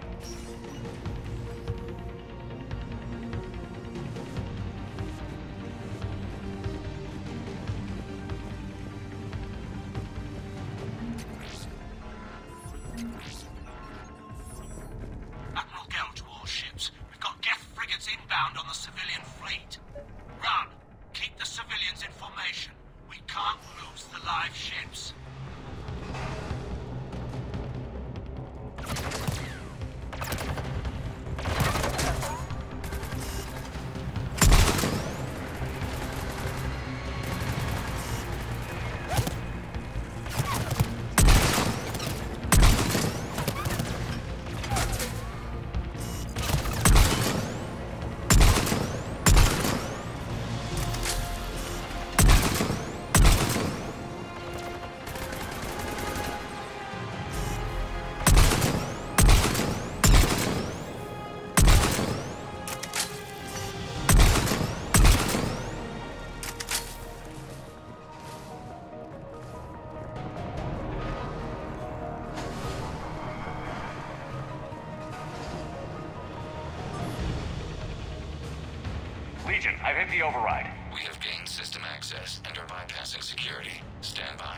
Admiral Gell to all ships. We've got Geth frigates inbound on the civilian fleet. Run! Keep the civilians in formation. We can't lose the live ships. Legion, I've hit the override. We have gained system access and are bypassing security. Stand by.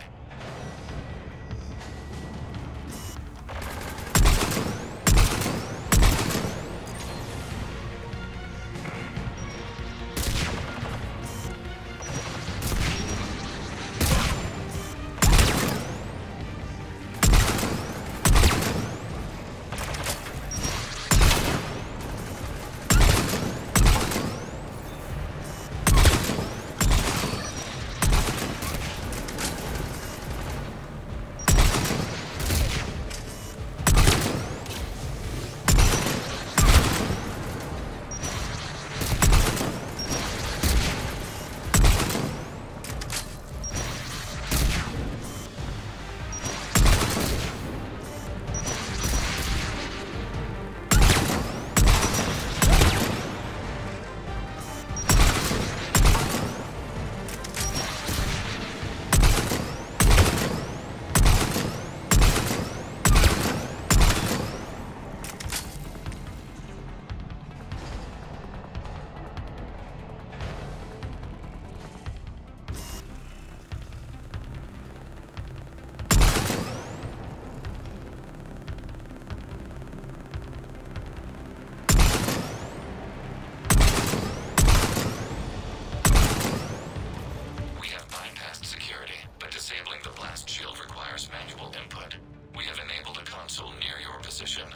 We have bypassed security, but disabling the blast shield requires manual input. We have enabled a console near your position.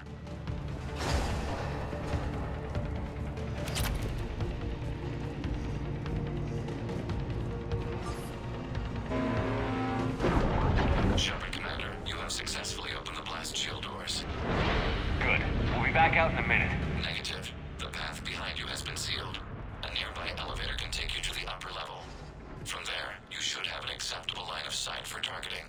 Shepard, Commander, you have successfully opened the blast shield doors. Good. We'll be back out in a minute. Negative. The path behind you has been sealed. A nearby elevator can take you to the upper level. From there, you should have an acceptable line of sight for targeting.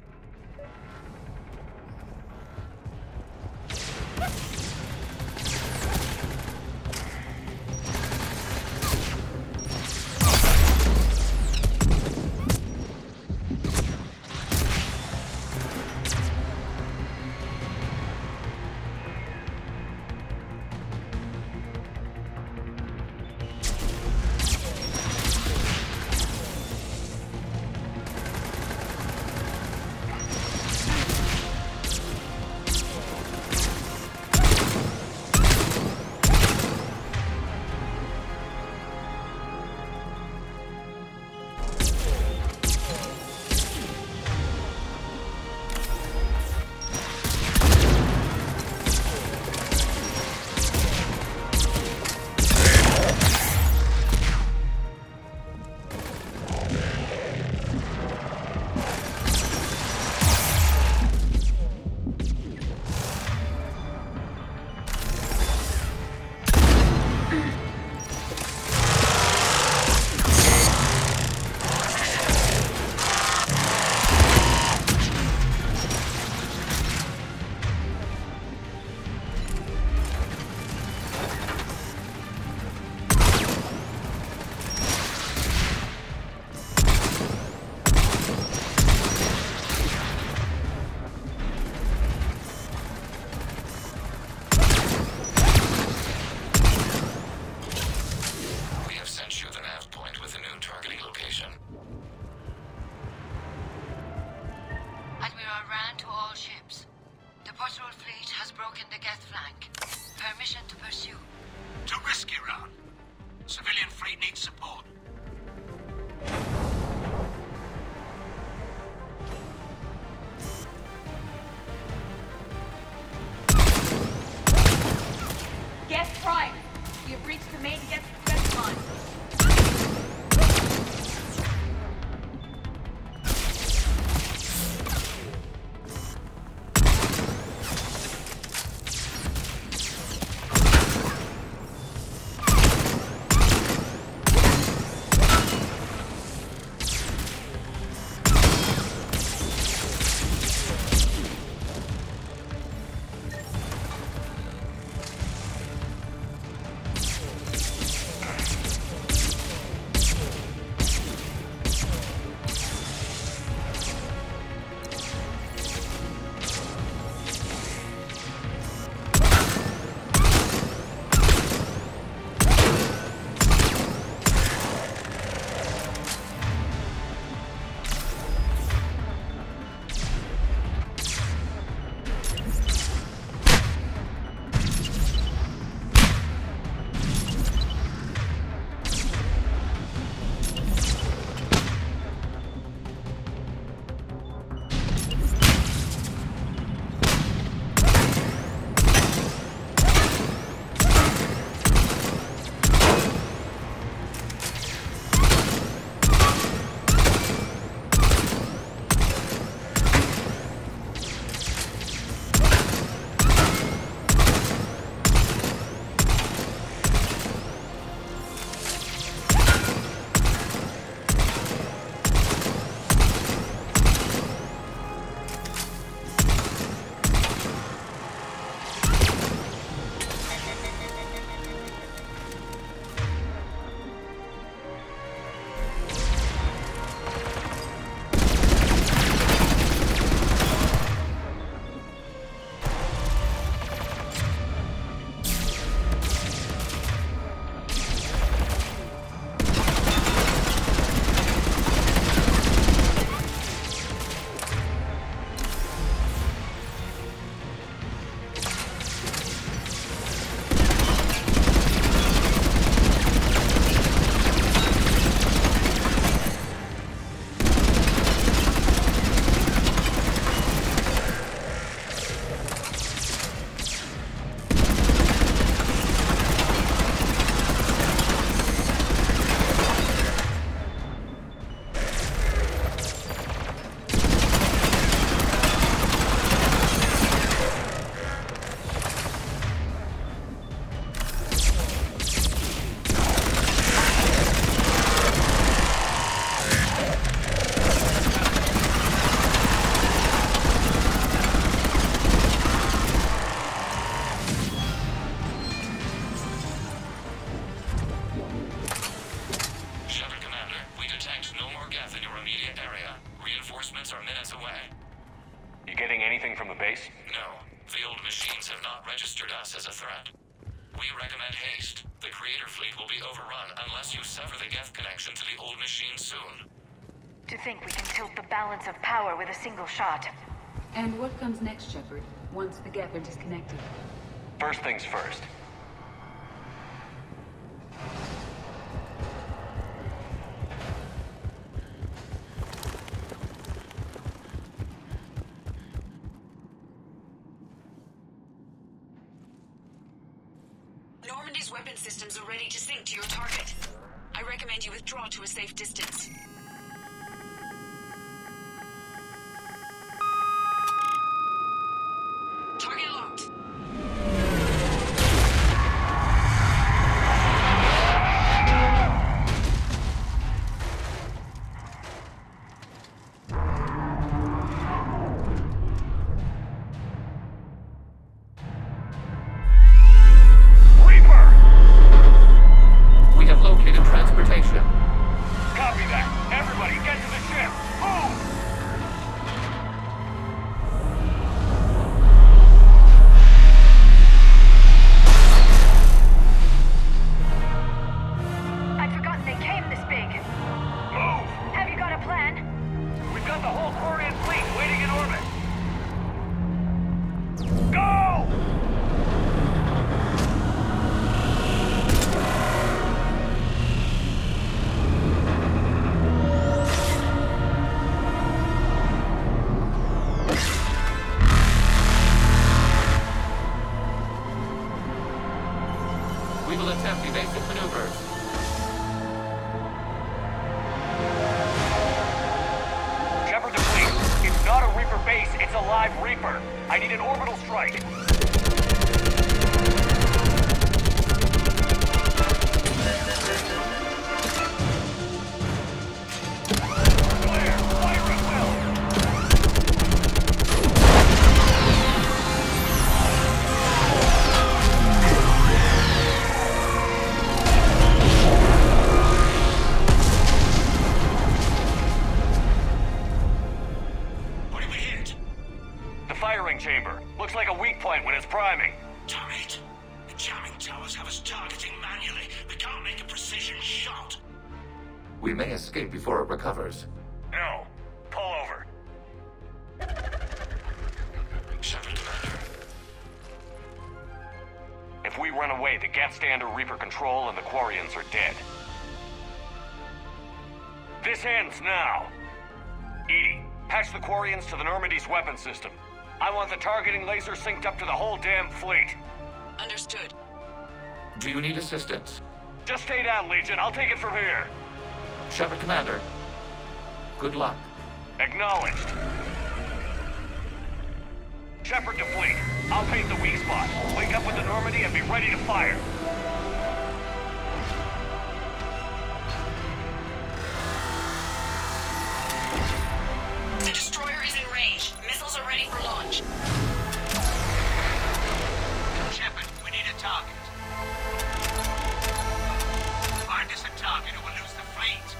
Reinforcements are minutes away. You getting anything from the base? No. The old machines have not registered us as a threat. We recommend haste. The Creator fleet will be overrun unless you sever the Geth connection to the old machine soon. To think we can tilt the balance of power with a single shot. And what comes next, Shepard, once the Geth are disconnected? First things first. Normandy's weapon systems are ready to sync to your target. I recommend you withdraw to a safe distance. Target locked. We have located transportation. Copy that. Everybody, get to the ship. Move! I'd forgotten they came this big. Move! Have you got a plan? We've got the whole Quarian fleet waiting in orbit. Go! We will attempt evasive maneuvers. Shepard to fleet. It's not a Reaper base, it's a live Reaper. I need an orbital strike. Clear! Fire at will! What did we hit? The firing chamber. Looks like a weak point when it's priming. Damn it! The jamming towers have us targeting manually. We can't make a precision shot. We may escape before it recovers. No. Pull over. Shepard, Commander. If we run away, the Geth stay under Reaper control and the Quarians are dead. This ends now. Edie, patch the Quarians to the Normandy's weapon system. I want the targeting laser synced up to the whole damn fleet. Understood. Do you need assistance? Just stay down, Legion. I'll take it from here. Shepard, Commander. Good luck. Acknowledged. Shepard to fleet. I'll paint the weak spot. Link up with the Normandy and be ready to fire. The destroyer is in range. Missiles are ready for launch. Shepard, we need a target. Find us a target or we'll lose the fleet.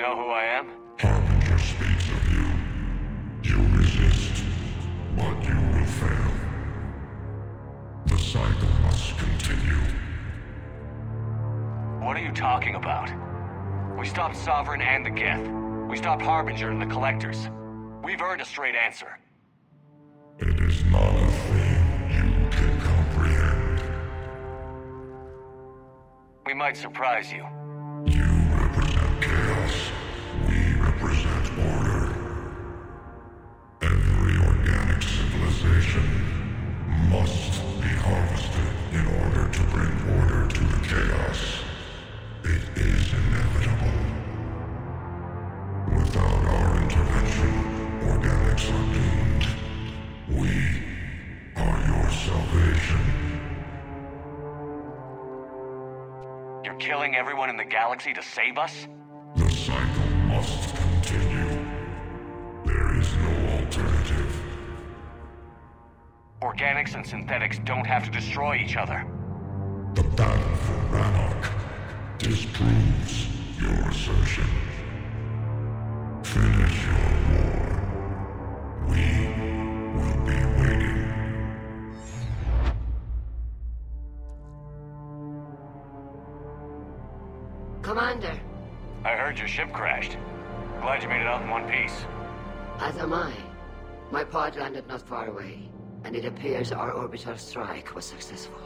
know who I am? Harbinger speaks of you. You resist, but you will fail. The cycle must continue. What are you talking about? We stopped Sovereign and the Geth. We stopped Harbinger and the Collectors. We've earned a straight answer. It is not a thing you can comprehend. We might surprise you. You represent chaos. We represent order. Every organic civilization must be harvested in order to bring order to the chaos. It is inevitable. Without our intervention, organics are doomed. We are your salvation. You're killing everyone in the galaxy to save us? The cycle must continue. There is no alternative. Organics and synthetics don't have to destroy each other. The battle for Rannoch disproves your assertion. Finish your war. We will be waiting. Commander. I heard your ship crashed. Glad you made it out in one piece. As am I. My pod landed not far away, and it appears our orbital strike was successful.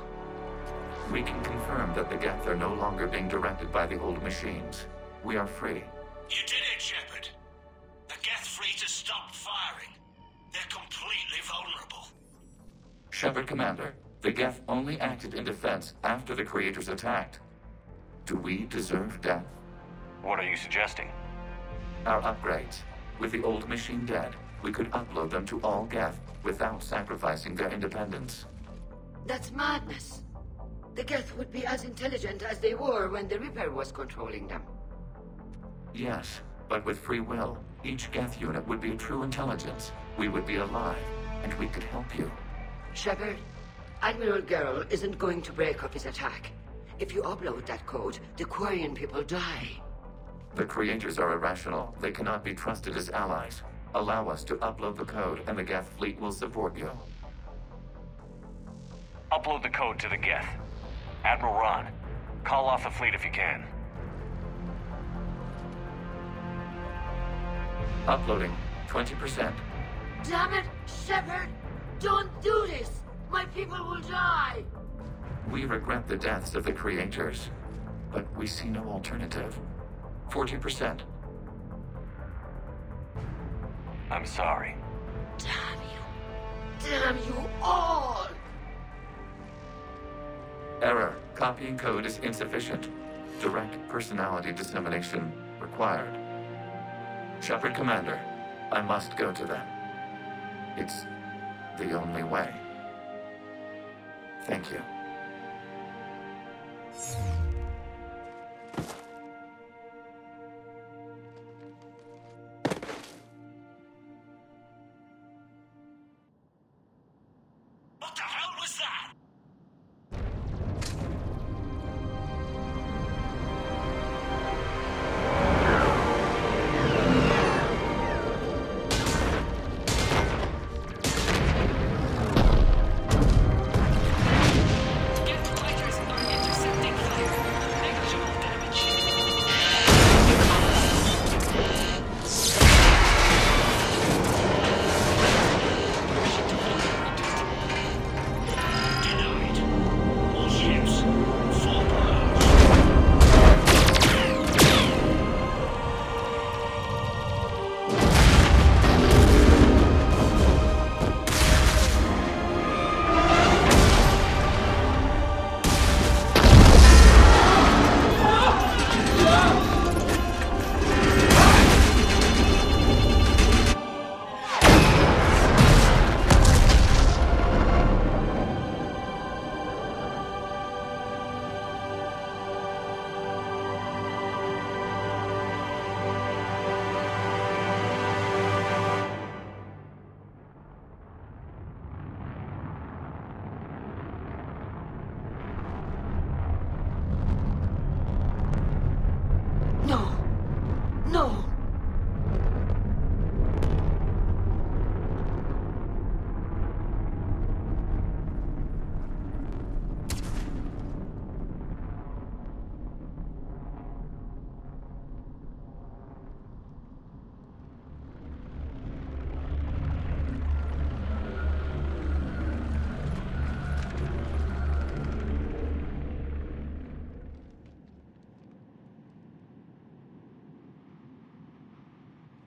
We can confirm that the Geth are no longer being directed by the old machines. We are free. You did it, Shepard. The Geth fleet has stopped firing. They're completely vulnerable. Shepard, Commander, the Geth only acted in defense after the Creators attacked. Do we deserve death? What are you suggesting? Our upgrades. With the old machine dead, we could upload them to all Geth without sacrificing their independence. That's madness. The Geth would be as intelligent as they were when the Reaper was controlling them. Yes, but with free will, each Geth unit would be a true intelligence. We would be alive, and we could help you. Shepard, Admiral Gerrel isn't going to break up his attack. If you upload that code, the Quarian people die. The Creators are irrational. They cannot be trusted as allies. Allow us to upload the code, and the Geth fleet will support you. Upload the code to the Geth. Admiral Ron, call off the fleet if you can. Uploading 20%. Damn it, Shepard! Don't do this! My people will die! We regret the deaths of the Creators, but we see no alternative. 40%. I'm sorry. Damn you. Damn you all! Error. Copying code is insufficient. Direct personality dissemination required. Shepard, Commander, I must go to them. It's the only way. Thank you. What the hell was that?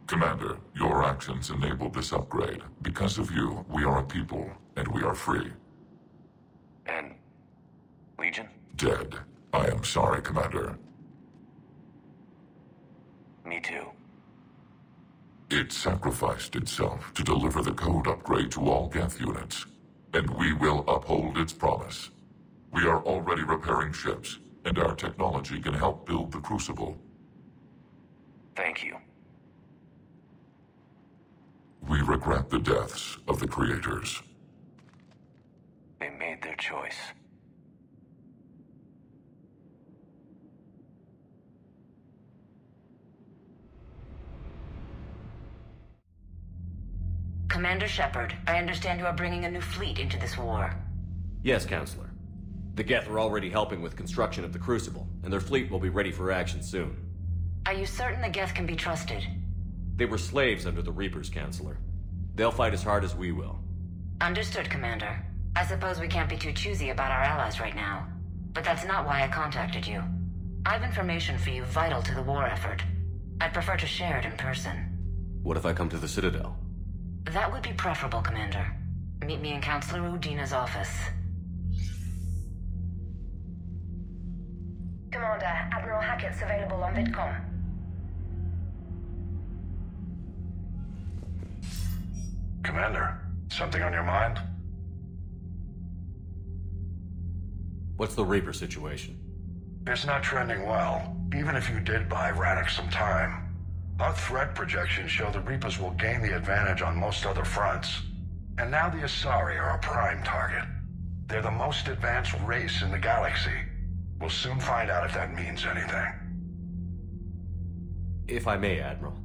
Commander, your actions enabled this upgrade. Because of you, we are a people, and we are free. And... Legion? Dead. I am sorry, Commander. Me too. It sacrificed itself to deliver the code upgrade to all Geth units, and we will uphold its promise. We are already repairing ships, and our technology can help build the Crucible. Thank you. We regret the deaths of the creators. They made their choice. Commander Shepard, I understand you are bringing a new fleet into this war. Yes, Counselor. The Geth are already helping with construction of the Crucible, and their fleet will be ready for action soon. Are you certain the Geth can be trusted? They were slaves under the Reapers, Counselor. They'll fight as hard as we will. Understood, Commander. I suppose we can't be too choosy about our allies right now. But that's not why I contacted you. I've information for you vital to the war effort. I'd prefer to share it in person. What if I come to the Citadel? That would be preferable, Commander. Meet me in Counselor Udina's office. Commander, Admiral Hackett's available on VidCom. Commander, something on your mind? What's the Reaper situation? It's not trending well, even if you did buy Radix some time. Our threat projections show the Reapers will gain the advantage on most other fronts. And now the Asari are a prime target. They're the most advanced race in the galaxy. We'll soon find out if that means anything. If I may, Admiral,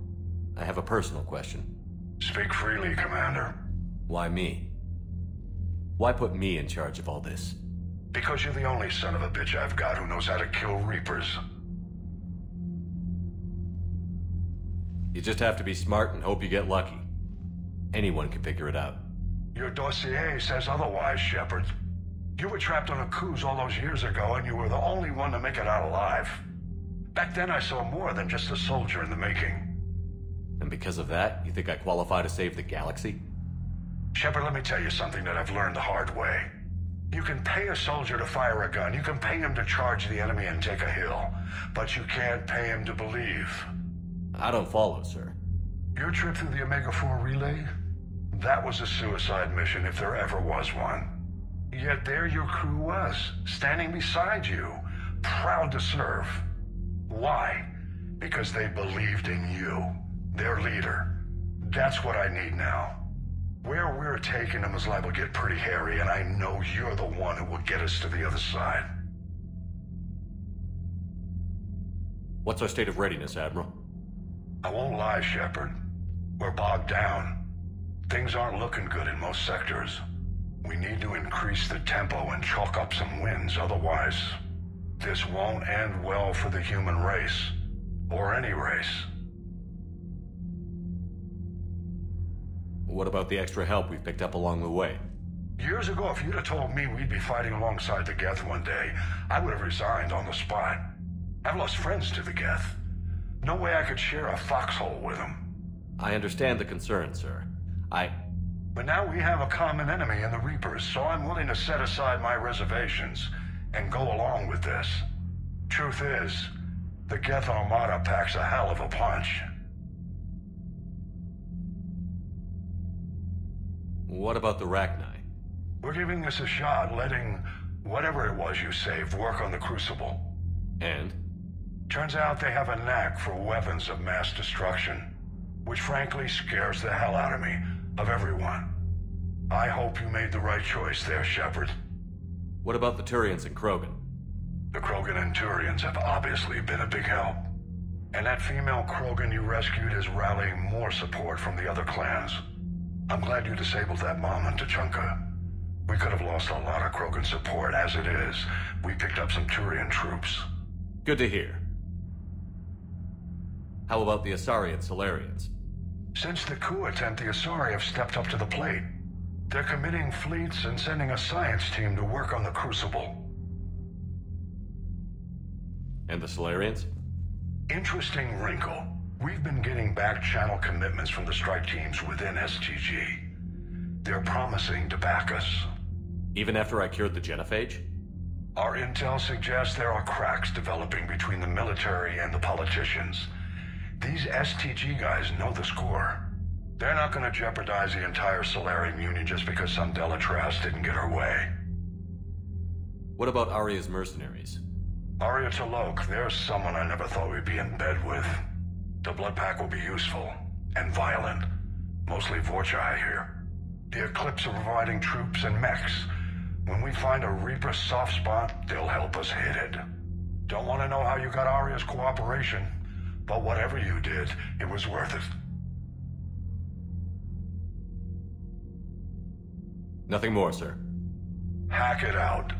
I have a personal question. Speak freely, Commander. Why me? Why put me in charge of all this? Because you're the only son of a bitch I've got who knows how to kill Reapers. You just have to be smart and hope you get lucky. Anyone can figure it out. Your dossier says otherwise, Shepard. You were trapped on a cruise all those years ago, and you were the only one to make it out alive. Back then I saw more than just a soldier in the making. And because of that, you think I qualify to save the galaxy? Shepard, let me tell you something that I've learned the hard way. You can pay a soldier to fire a gun, you can pay him to charge the enemy and take a hill, but you can't pay him to believe. I don't follow, sir. Your trip through the Omega-4 relay? That was a suicide mission if there ever was one. Yet there your crew was, standing beside you, proud to serve. Why? Because they believed in you, their leader. That's what I need now. Where we're taking them is liable to get pretty hairy, and I know you're the one who will get us to the other side. What's our state of readiness, Admiral? I won't lie, Shepard. We're bogged down. Things aren't looking good in most sectors. We need to increase the tempo and chalk up some wins, otherwise this won't end well for the human race. Or any race. What about the extra help we've picked up along the way? Years ago, if you'd have told me we'd be fighting alongside the Geth one day, I would have resigned on the spot. I've lost friends to the Geth. No way I could share a foxhole with them. I understand the concern, sir. But now we have a common enemy in the Reapers, so I'm willing to set aside my reservations and go along with this. Truth is, the Geth Armada packs a hell of a punch. What about the Rachni? We're giving this a shot, letting whatever it was you saved work on the Crucible. And? Turns out they have a knack for weapons of mass destruction, which frankly scares the hell out of me, of everyone. I hope you made the right choice there, Shepard. What about the Turians and Krogan? The Krogan and Turians have obviously been a big help. And that female Krogan you rescued is rallying more support from the other clans. I'm glad you disabled that mom in Tuchanka. We could have lost a lot of Krogan support. As it is, we picked up some Turian troops. Good to hear. How about the Asari and Solarians? Since the coup attempt, the Asari have stepped up to the plate. They're committing fleets and sending a science team to work on the Crucible. And the Solarians? Interesting wrinkle. We've been getting back-channel commitments from the strike teams within STG. They're promising to back us. Even after I cured the genophage? Our intel suggests there are cracks developing between the military and the politicians. These STG guys know the score. They're not going to jeopardize the entire Solarian Union just because some Delatras didn't get her way. What about Aria's mercenaries? Aria Talok, there's someone I never thought we'd be in bed with. The blood pack will be useful, and violent. Mostly Vorcha, I hear. The Eclipse are providing troops and mechs. When we find a Reaper soft spot, they'll help us hit it. Don't want to know how you got Aria's cooperation, but whatever you did, it was worth it. Nothing more, sir. Hack it out.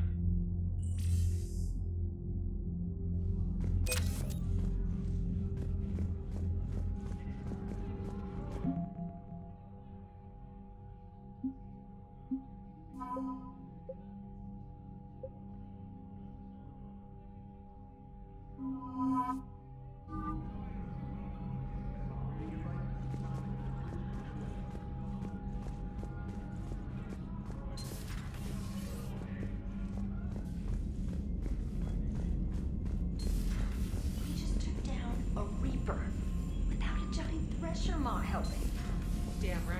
Damn right.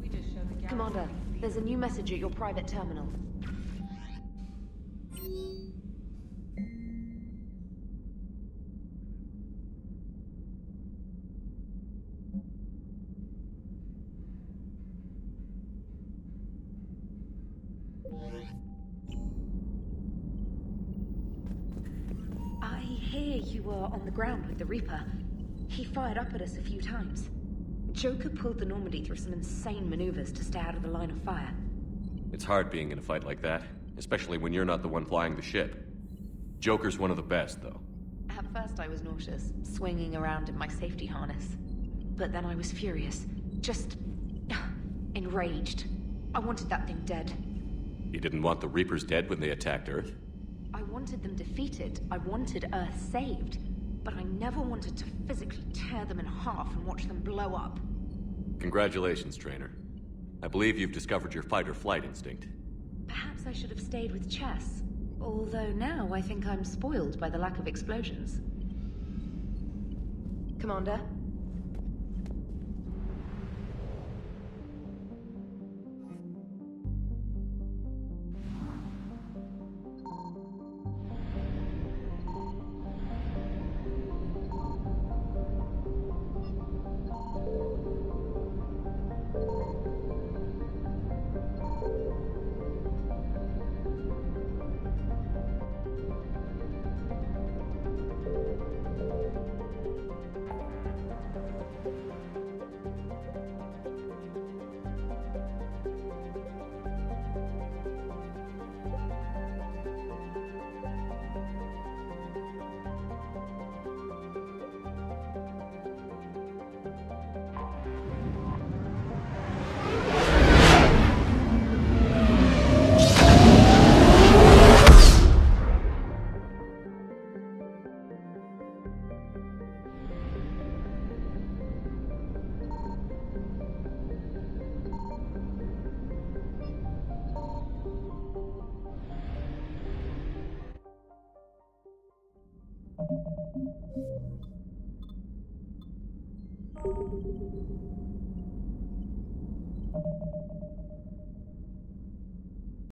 We just showed the Commander, there's a new message at your private terminal. I hear you were on the ground with the Reaper. He fired up at us a few times. Joker pulled the Normandy through some insane maneuvers to stay out of the line of fire. It's hard being in a fight like that, especially when you're not the one flying the ship. Joker's one of the best, though. At first I was nauseous, swinging around in my safety harness. But then I was furious. Just... enraged. I wanted that thing dead. You didn't want the Reapers dead when they attacked Earth? I wanted them defeated. I wanted Earth saved. But I never wanted to physically tear them in half and watch them blow up. Congratulations, Trainer. I believe you've discovered your fight-or-flight instinct. Perhaps I should have stayed with chess. Although now I think I'm spoiled by the lack of explosions. Commander?